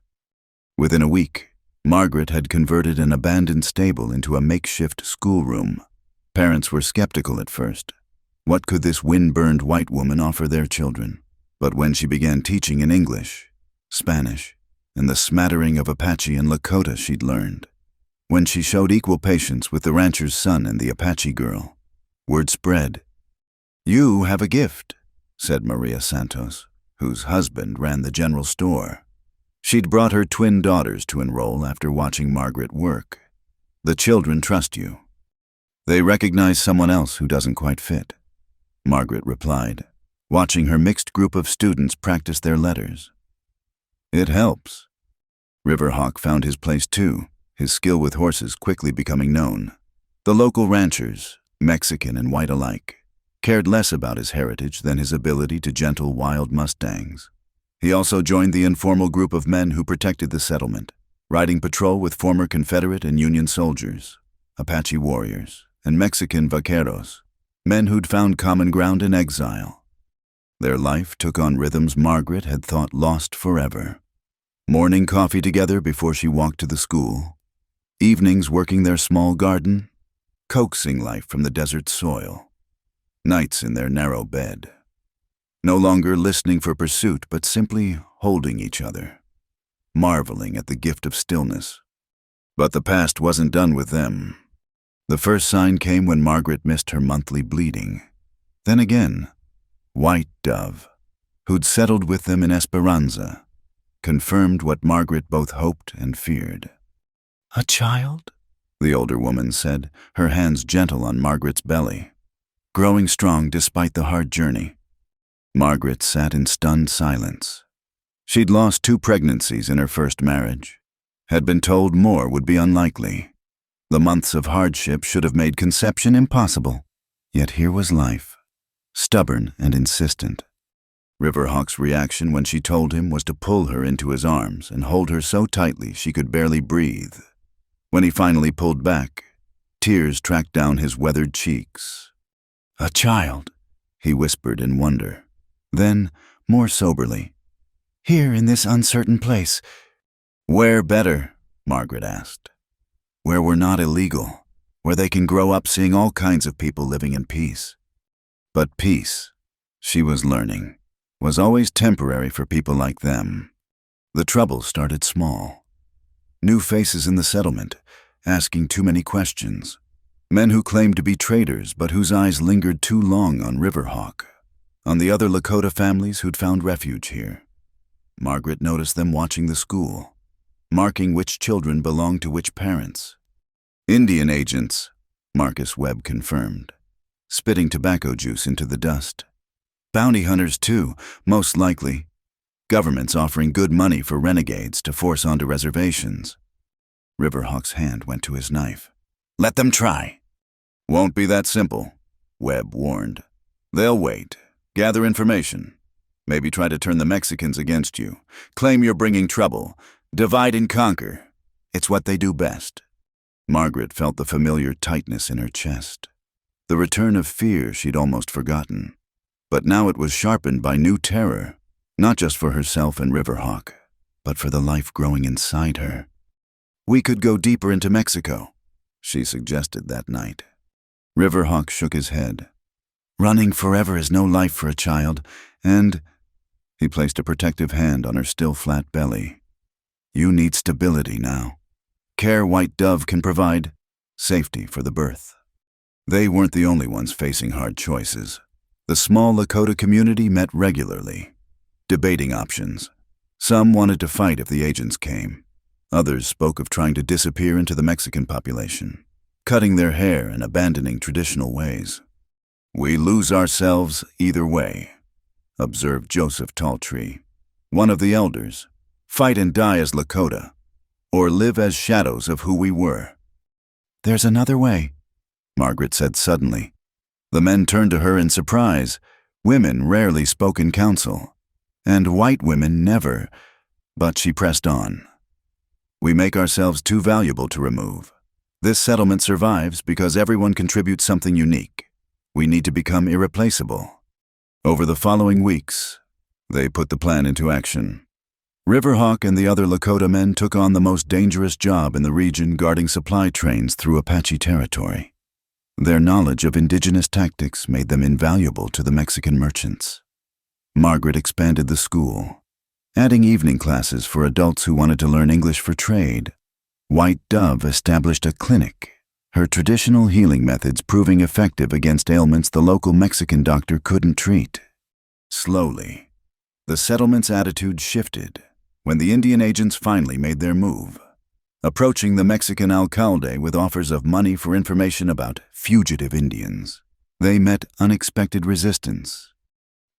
Within a week, Margaret had converted an abandoned stable into a makeshift schoolroom. Parents were skeptical at first. What could this wind-burned white woman offer their children? But when she began teaching in English, Spanish, and the smattering of Apache and Lakota she'd learned, when she showed equal patience with the rancher's son and the Apache girl, word spread. "You have a gift," said Maria Santos, whose husband ran the general store. She'd brought her twin daughters to enroll after watching Margaret work. "The children trust you. They recognize someone else who doesn't quite fit," Margaret replied, watching her mixed group of students practice their letters. "It helps." Riverhawk found his place too, his skill with horses quickly becoming known. The local ranchers, Mexican and white alike, cared less about his heritage than his ability to gentle wild mustangs. He also joined the informal group of men who protected the settlement, riding patrol with former Confederate and Union soldiers, Apache warriors, and Mexican vaqueros, men who'd found common ground in exile. Their life took on rhythms Margaret had thought lost forever. Morning coffee together before she walked to the school. Evenings working their small garden, coaxing life from the desert soil. Nights in their narrow bed. No longer listening for pursuit, but simply holding each other, marveling at the gift of stillness. But the past wasn't done with them. The first sign came when Margaret missed her monthly bleeding. Then again, White Dove, who'd settled with them in Esperanza, confirmed what Margaret both hoped and feared. A child? The older woman said, her hands gentle on Margaret's belly, growing strong despite the hard journey. Margaret sat in stunned silence. She'd lost 2 pregnancies in her first marriage, had been told more would be unlikely. The months of hardship should have made conception impossible. Yet here was life, stubborn and insistent. Riverhawk's reaction when she told him was to pull her into his arms and hold her so tightly she could barely breathe. When he finally pulled back, tears tracked down his weathered cheeks. A child, he whispered in wonder. Then, more soberly, here in this uncertain place. Where better? Margaret asked. Where we're not illegal, where they can grow up seeing all kinds of people living in peace. But peace, she was learning, was always temporary for people like them. The trouble started small. New faces in the settlement, asking too many questions. Men who claimed to be traders but whose eyes lingered too long on Riverhawk, on the other Lakota families who'd found refuge here. Margaret noticed them watching the school, marking which children belonged to which parents. Indian agents, Marcus Webb confirmed, spitting tobacco juice into the dust. Bounty hunters too, most likely. Governments offering good money for renegades to force onto reservations. Riverhawk's hand went to his knife. Let them try. Won't be that simple, Webb warned. They'll wait, gather information, maybe try to turn the Mexicans against you, claim you're bringing trouble, divide and conquer. It's what they do best. Margaret felt the familiar tightness in her chest, the return of fear she'd almost forgotten. But now it was sharpened by new terror, not just for herself and Riverhawk, but for the life growing inside her. We could go deeper into Mexico, she suggested that night. Riverhawk shook his head. Running forever is no life for a child, and he placed a protective hand on her still flat belly. You need stability now. Care White Dove can provide, safety for the birth. They weren't the only ones facing hard choices. The small Lakota community met regularly, debating options. Some wanted to fight if the agents came. Others spoke of trying to disappear into the Mexican population, cutting their hair and abandoning traditional ways. We lose ourselves either way, observed Joseph Talltree, one of the elders. Fight and die as Lakota, or live as shadows of who we were. There's another way, Margaret said suddenly. The men turned to her in surprise. Women rarely spoke in council, and white women never, but she pressed on. We make ourselves too valuable to remove. This settlement survives because everyone contributes something unique. We need to become irreplaceable. Over the following weeks, they put the plan into action. Riverhawk and the other Lakota men took on the most dangerous job in the region, guarding supply trains through Apache territory. Their knowledge of indigenous tactics made them invaluable to the Mexican merchants. Margaret expanded the school, adding evening classes for adults who wanted to learn English for trade. White Dove established a clinic, her traditional healing methods proving effective against ailments the local Mexican doctor couldn't treat. Slowly, the settlement's attitude shifted when the Indian agents finally made their move, approaching the Mexican alcalde with offers of money for information about fugitive Indians. They met unexpected resistance.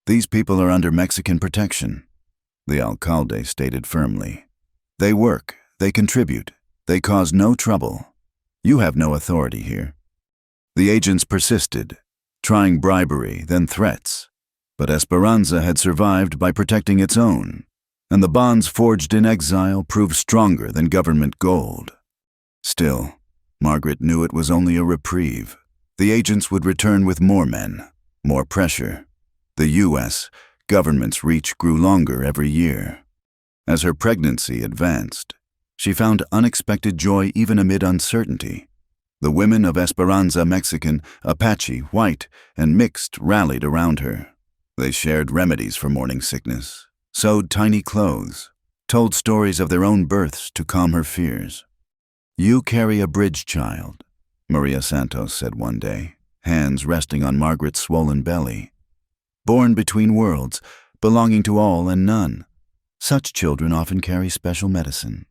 These people are under Mexican protection, the alcalde stated firmly. They work, they contribute, they cause no trouble. You have no authority here. The agents persisted, trying bribery, then threats. But Esperanza had survived by protecting its own, and the bonds forged in exile proved stronger than government gold. Still, Margaret knew it was only a reprieve. The agents would return with more men, more pressure. The U.S. government's reach grew longer every year. As her pregnancy advanced, she found unexpected joy even amid uncertainty. The women of Esperanza, Mexican, Apache, white, and mixed rallied around her. They shared remedies for morning sickness, sewed tiny clothes, told stories of their own births to calm her fears. "You carry a bridge child," Maria Santos said one day, hands resting on Margaret's swollen belly. "Born between worlds, belonging to all and none. Such children often carry special medicine."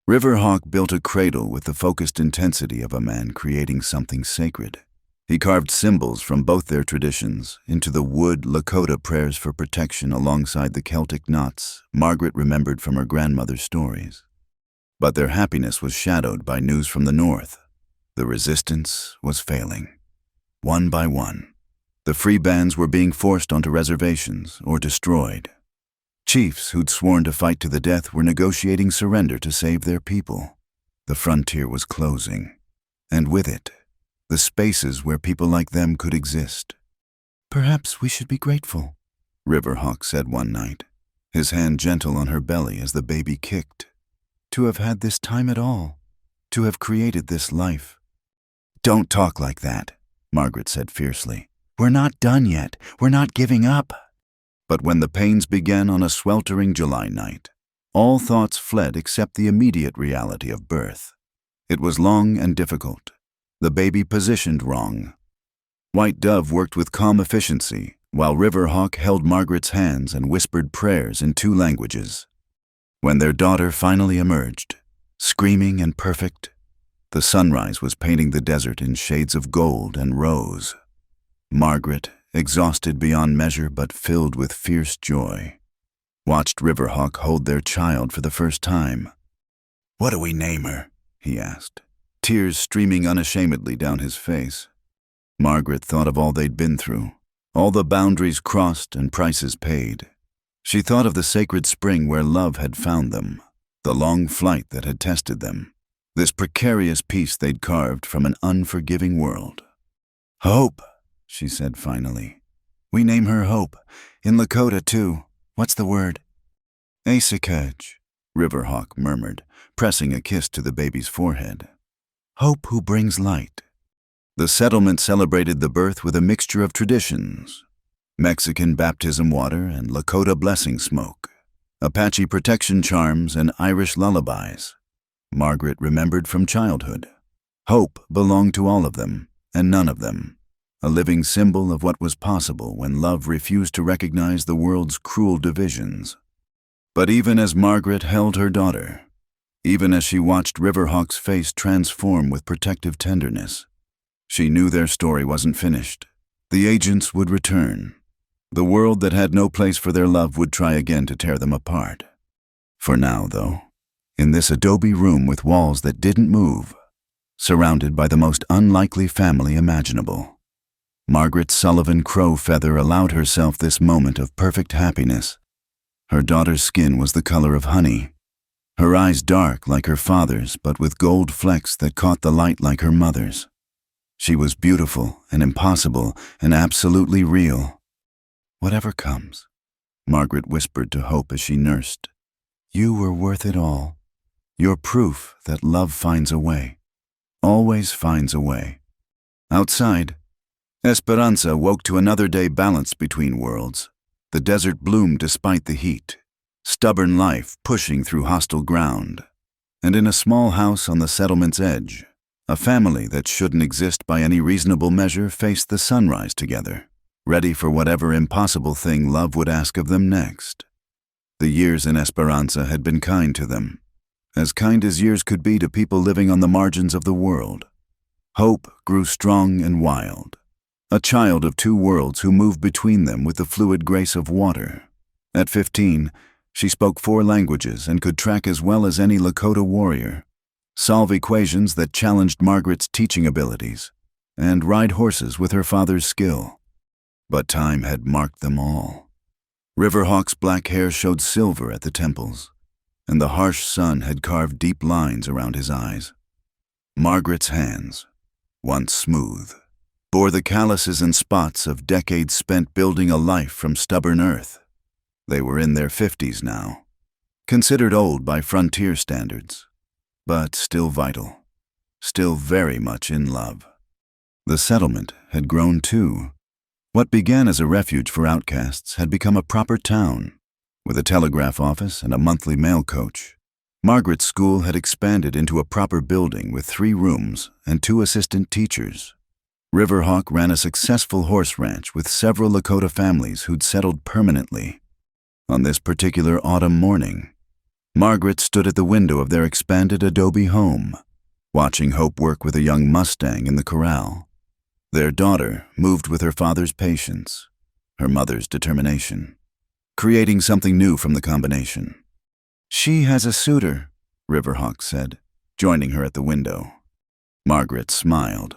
Riverhawk built a cradle with the focused intensity of a man creating something sacred. He carved symbols from both their traditions into the wood Lakota prayers for protection alongside the Celtic knots Margaret remembered from her grandmother's stories. But their happiness was shadowed by news from the north. The resistance was failing. One by one, the free bands were being forced onto reservations or destroyed. Chiefs who'd sworn to fight to the death were negotiating surrender to save their people. The frontier was closing, and with it, the spaces where people like them could exist. "Perhaps we should be grateful," Riverhawk said one night, his hand gentle on her belly as the baby kicked. "To have had this time at all, to have created this life." "Don't talk like that," Margaret said fiercely. "We're not done yet. We're not giving up." But when the pains began on a sweltering July night, all thoughts fled except the immediate reality of birth. It was long and difficult, the baby positioned wrong. White Dove worked with calm efficiency, while Riverhawk held Margaret's hands and whispered prayers in 2 languages. When their daughter finally emerged, screaming and perfect, the sunrise was painting the desert in shades of gold and rose. Margaret, exhausted beyond measure but filled with fierce joy, watched Riverhawk hold their child for the first time. "What do we name her?" he asked, tears streaming unashamedly down his face. Margaret thought of all they'd been through, all the boundaries crossed and prices paid. She thought of the sacred spring where love had found them, the long flight that had tested them, this precarious piece they'd carved from an unforgiving world. "Hope," she said finally. "We name her Hope. In Lakota, too. What's the word?" "Asakaj," Riverhawk murmured, pressing a kiss to the baby's forehead. "Hope who brings light." The settlement celebrated the birth with a mixture of traditions: Mexican baptism water and Lakota blessing smoke, Apache protection charms and Irish lullabies. Margaret remembered from childhood. Hope belonged to all of them, and none of them. A living symbol of what was possible when love refused to recognize the world's cruel divisions. But even as Margaret held her daughter, even as she watched Riverhawk's face transform with protective tenderness, she knew their story wasn't finished. The agents would return. The world that had no place for their love would try again to tear them apart. For now, though, in this adobe room with walls that didn't move, surrounded by the most unlikely family imaginable, Margaret Sullivan Crowfeather allowed herself this moment of perfect happiness. Her daughter's skin was the color of honey, her eyes dark like her father's but with gold flecks that caught the light like her mother's. She was beautiful and impossible and absolutely real. "Whatever comes," Margaret whispered to Hope as she nursed, "you were worth it all. You're proof that love finds a way, always finds a way." Outside, Esperanza woke to another day balanced between worlds. The desert bloomed despite the heat, stubborn life pushing through hostile ground. And in a small house on the settlement's edge, a family that shouldn't exist by any reasonable measure faced the sunrise together, ready for whatever impossible thing love would ask of them next. The years in Esperanza had been kind to them, as kind as years could be to people living on the margins of the world. Hope grew strong and wild, a child of 2 worlds who moved between them with the fluid grace of water. At 15, she spoke 4 languages and could track as well as any Lakota warrior, solve equations that challenged Margaret's teaching abilities, and ride horses with her father's skill. But time had marked them all. Riverhawk's black hair showed silver at the temples, and the harsh sun had carved deep lines around his eyes. Margaret's hands, once smooth, bore the calluses and spots of decades spent building a life from stubborn earth. They were in their 50s now, considered old by frontier standards, but still vital, still very much in love. The settlement had grown too. What began as a refuge for outcasts had become a proper town, with a telegraph office and a monthly mail coach. Margaret's school had expanded into a proper building with 3 rooms and 2 assistant teachers. Riverhawk ran a successful horse ranch with several Lakota families who'd settled permanently. On this particular autumn morning, Margaret stood at the window of their expanded adobe home, watching Hope work with a young Mustang in the corral. Their daughter moved with her father's patience, her mother's determination, creating something new from the combination. "She has a suitor," Riverhawk said, joining her at the window. Margaret smiled.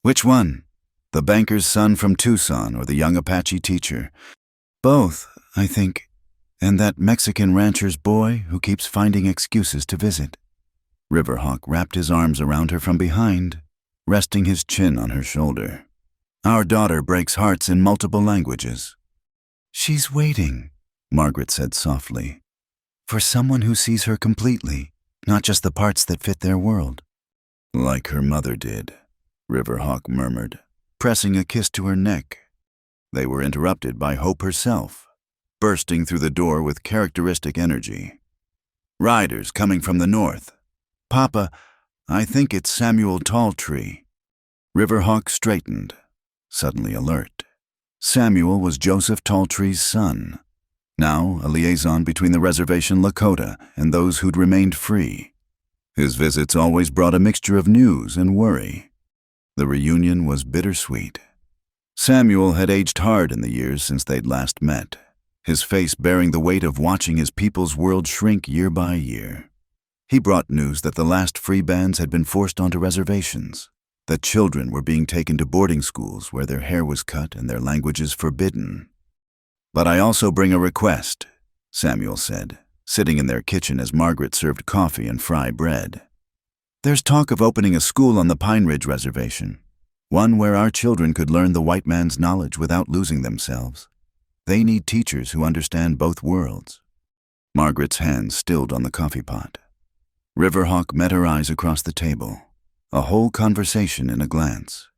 "Which one? The banker's son from Tucson or the young Apache teacher?" "Both, I think, and that Mexican rancher's boy who keeps finding excuses to visit." Riverhawk wrapped his arms around her from behind, resting his chin on her shoulder. "Our daughter breaks hearts in multiple languages." "She's waiting," Margaret said softly, "for someone who sees her completely, not just the parts that fit their world." "Like her mother did," Riverhawk murmured, pressing a kiss to her neck. They were interrupted by Hope herself, bursting through the door with characteristic energy. "Riders coming from the north. Papa, I think it's Samuel Talltree." Riverhawk straightened, suddenly alert. Samuel was Joseph Talltree's son, now a liaison between the reservation Lakota and those who'd remained free. His visits always brought a mixture of news and worry. The reunion was bittersweet. Samuel had aged hard in the years since they'd last met, his face bearing the weight of watching his people's world shrink year by year. He brought news that the last free bands had been forced onto reservations, that children were being taken to boarding schools where their hair was cut and their languages forbidden. "But I also bring a request," Samuel said, sitting in their kitchen as Margaret served coffee and fry bread. "There's talk of opening a school on the Pine Ridge Reservation, one where our children could learn the white man's knowledge without losing themselves. They need teachers who understand both worlds." Margaret's hand stilled on the coffee pot. Riverhawk met her eyes across the table, a whole conversation in a glance.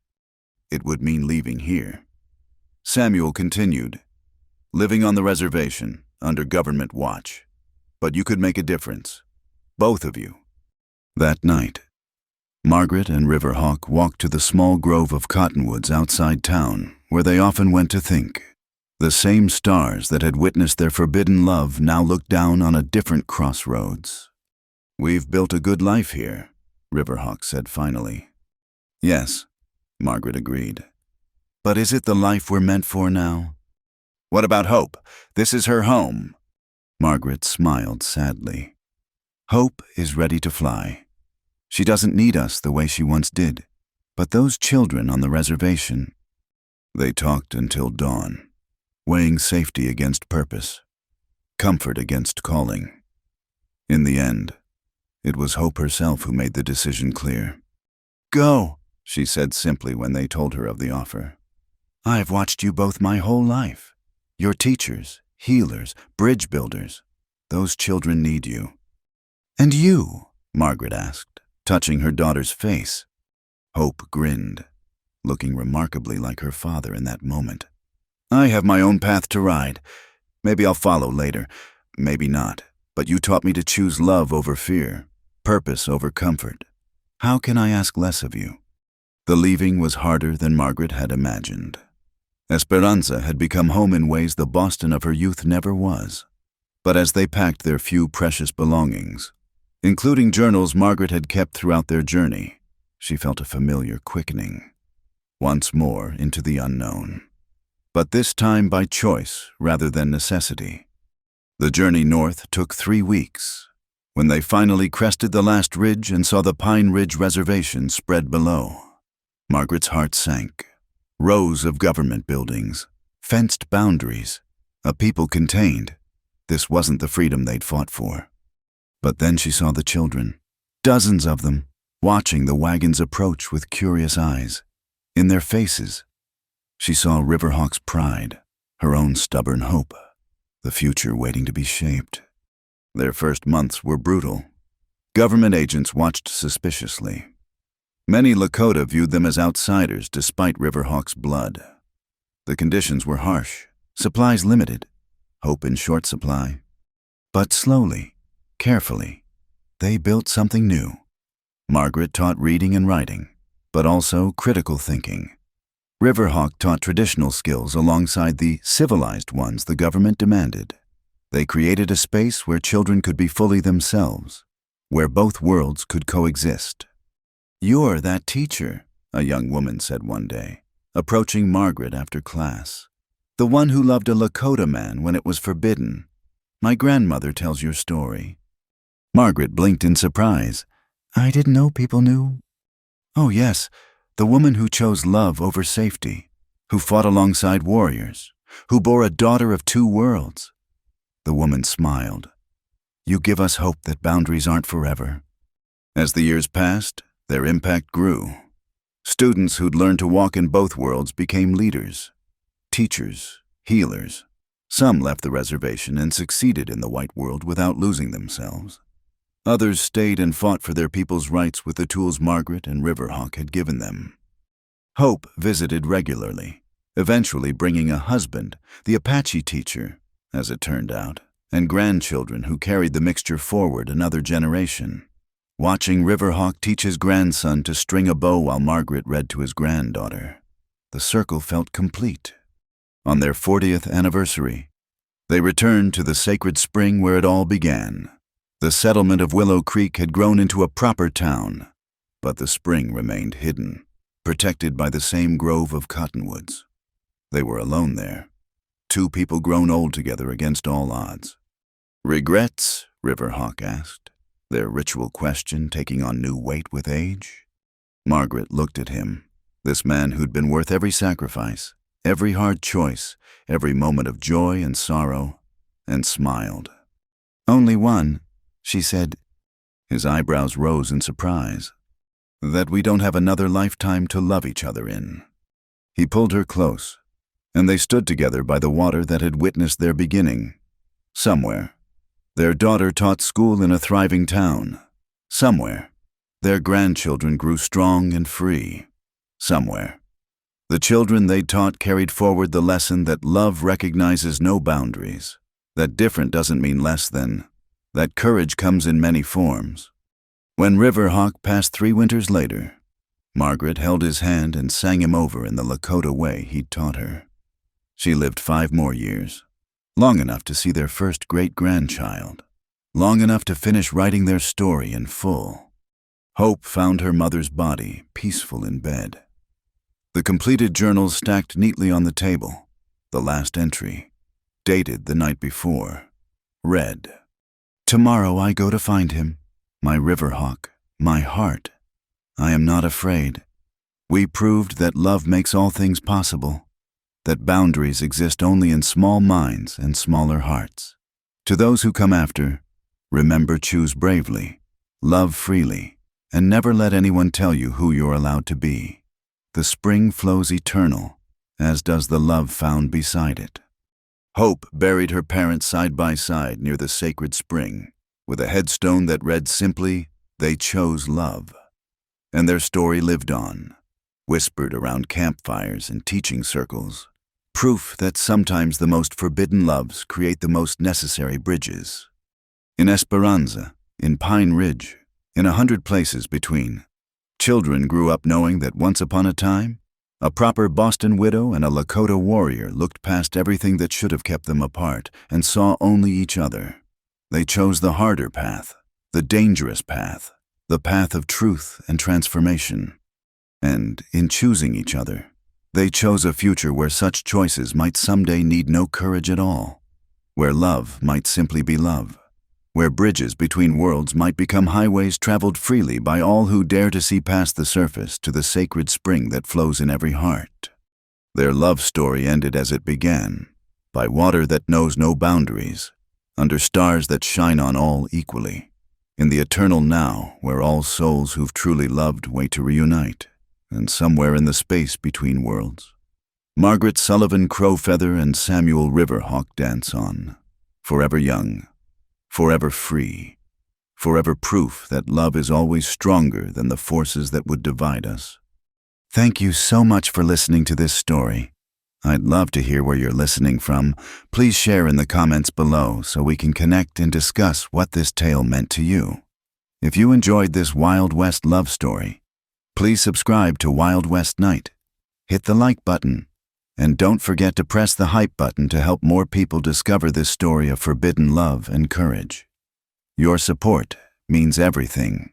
It would mean leaving here. Samuel continued, "Living on the reservation, under government watch. But you could make a difference. Both of you." That night, Margaret and Riverhawk walked to the small grove of cottonwoods outside town, where they often went to think. The same stars that had witnessed their forbidden love now looked down on a different crossroads. "We've built a good life here," Riverhawk said finally. "Yes," Margaret agreed. "But is it the life we're meant for now?" "What about Hope? This is her home." Margaret smiled sadly. "Hope is ready to fly. She doesn't need us the way she once did. But those children on the reservation..." They talked until dawn, weighing safety against purpose, comfort against calling. In the end, it was Hope herself who made the decision clear. "Go," she said simply when they told her of the offer. "I've watched you both my whole life. You're teachers, healers, bridge builders. Those children need you." "And you?" Margaret asked, touching her daughter's face. Hope grinned, looking remarkably like her father in that moment. "I have my own path to ride. Maybe I'll follow later, maybe not. But you taught me to choose love over fear, purpose over comfort. How can I ask less of you?" The leaving was harder than Margaret had imagined. Esperanza had become home in ways the Boston of her youth never was. But as they packed their few precious belongings, including journals Margaret had kept throughout their journey, she felt a familiar quickening. Once more into the unknown. But this time by choice rather than necessity. The journey north took 3 weeks. When they finally crested the last ridge and saw the Pine Ridge Reservation spread below, Margaret's heart sank. Rows of government buildings, fenced boundaries, a people contained. This wasn't the freedom they'd fought for. But then she saw the children, dozens of them, watching the wagons approach with curious eyes. In their faces, she saw Riverhawk's pride, her own stubborn hope, the future waiting to be shaped. Their first months were brutal. Government agents watched suspiciously. Many Lakota viewed them as outsiders despite Riverhawk's blood. The conditions were harsh, supplies limited, hope in short supply. But slowly, carefully, they built something new. Margaret taught reading and writing, but also critical thinking. Riverhawk taught traditional skills alongside the civilized ones the government demanded. They created a space where children could be fully themselves, where both worlds could coexist. "You're that teacher," a young woman said one day, approaching Margaret after class. "The one who loved a Lakota man when it was forbidden. My grandmother tells your story." Margaret blinked in surprise. "I didn't know people knew." "Oh yes, the woman who chose love over safety, who fought alongside warriors, who bore a daughter of two worlds." The woman smiled. "You give us hope that boundaries aren't forever." As the years passed, their impact grew. Students who'd learned to walk in both worlds became leaders, teachers, healers. Some left the reservation and succeeded in the white world without losing themselves. Others stayed and fought for their people's rights with the tools Margaret and Riverhawk had given them. Hope visited regularly, eventually bringing a husband, the Apache teacher, as it turned out, and grandchildren who carried the mixture forward another generation. Watching Riverhawk teach his grandson to string a bow while Margaret read to his granddaughter, the circle felt complete. On their 40th anniversary, they returned to the sacred spring where it all began. The settlement of Willow Creek had grown into a proper town, but the spring remained hidden, protected by the same grove of cottonwoods. They were alone there, two people grown old together against all odds. "Regrets?" Riverhawk asked, their ritual question taking on new weight with age. Margaret looked at him, this man who'd been worth every sacrifice, every hard choice, every moment of joy and sorrow, and smiled. "Only one," she said. His eyebrows rose in surprise. "That we don't have another lifetime to love each other in." He pulled her close, and they stood together by the water that had witnessed their beginning. Somewhere, their daughter taught school in a thriving town. Somewhere, their grandchildren grew strong and free. Somewhere, the children they taught carried forward the lesson that love recognizes no boundaries, that different doesn't mean less than, that courage comes in many forms. When Riverhawk passed 3 winters later, Margaret held his hand and sang him over in the Lakota way he'd taught her. She lived 5 more years, long enough to see their first great-grandchild, long enough to finish writing their story in full. Hope found her mother's body peaceful in bed. The completed journals stacked neatly on the table, the last entry, dated the night before, read, "Tomorrow I go to find him, my Riverhawk, my heart. I am not afraid. We proved that love makes all things possible, that boundaries exist only in small minds and smaller hearts. To those who come after, remember, choose bravely, love freely, and never let anyone tell you who you're allowed to be. The spring flows eternal, as does the love found beside it." Hope buried her parents side by side near the sacred spring, with a headstone that read simply, "They chose love." And their story lived on, whispered around campfires and teaching circles, proof that sometimes the most forbidden loves create the most necessary bridges. In Esperanza, in Pine Ridge, in 100 places between, children grew up knowing that once upon a time, a proper Boston widow and a Lakota warrior looked past everything that should have kept them apart and saw only each other. They chose the harder path, the dangerous path, the path of truth and transformation. And in choosing each other, they chose a future where such choices might someday need no courage at all, where love might simply be love, where bridges between worlds might become highways traveled freely by all who dare to see past the surface to the sacred spring that flows in every heart. Their love story ended as it began, by water that knows no boundaries, under stars that shine on all equally, in the eternal now where all souls who've truly loved wait to reunite, and somewhere in the space between worlds, Margaret Sullivan Crowfeather and Samuel Riverhawk dance on, forever young, forever free, forever proof that love is always stronger than the forces that would divide us. Thank you so much for listening to this story. I'd love to hear where you're listening from. Please share in the comments below so we can connect and discuss what this tale meant to you. If you enjoyed this Wild West love story, please subscribe to Wild West Night. Hit the like button, and don't forget to press the hype button to help more people discover this story of forbidden love and courage. Your support means everything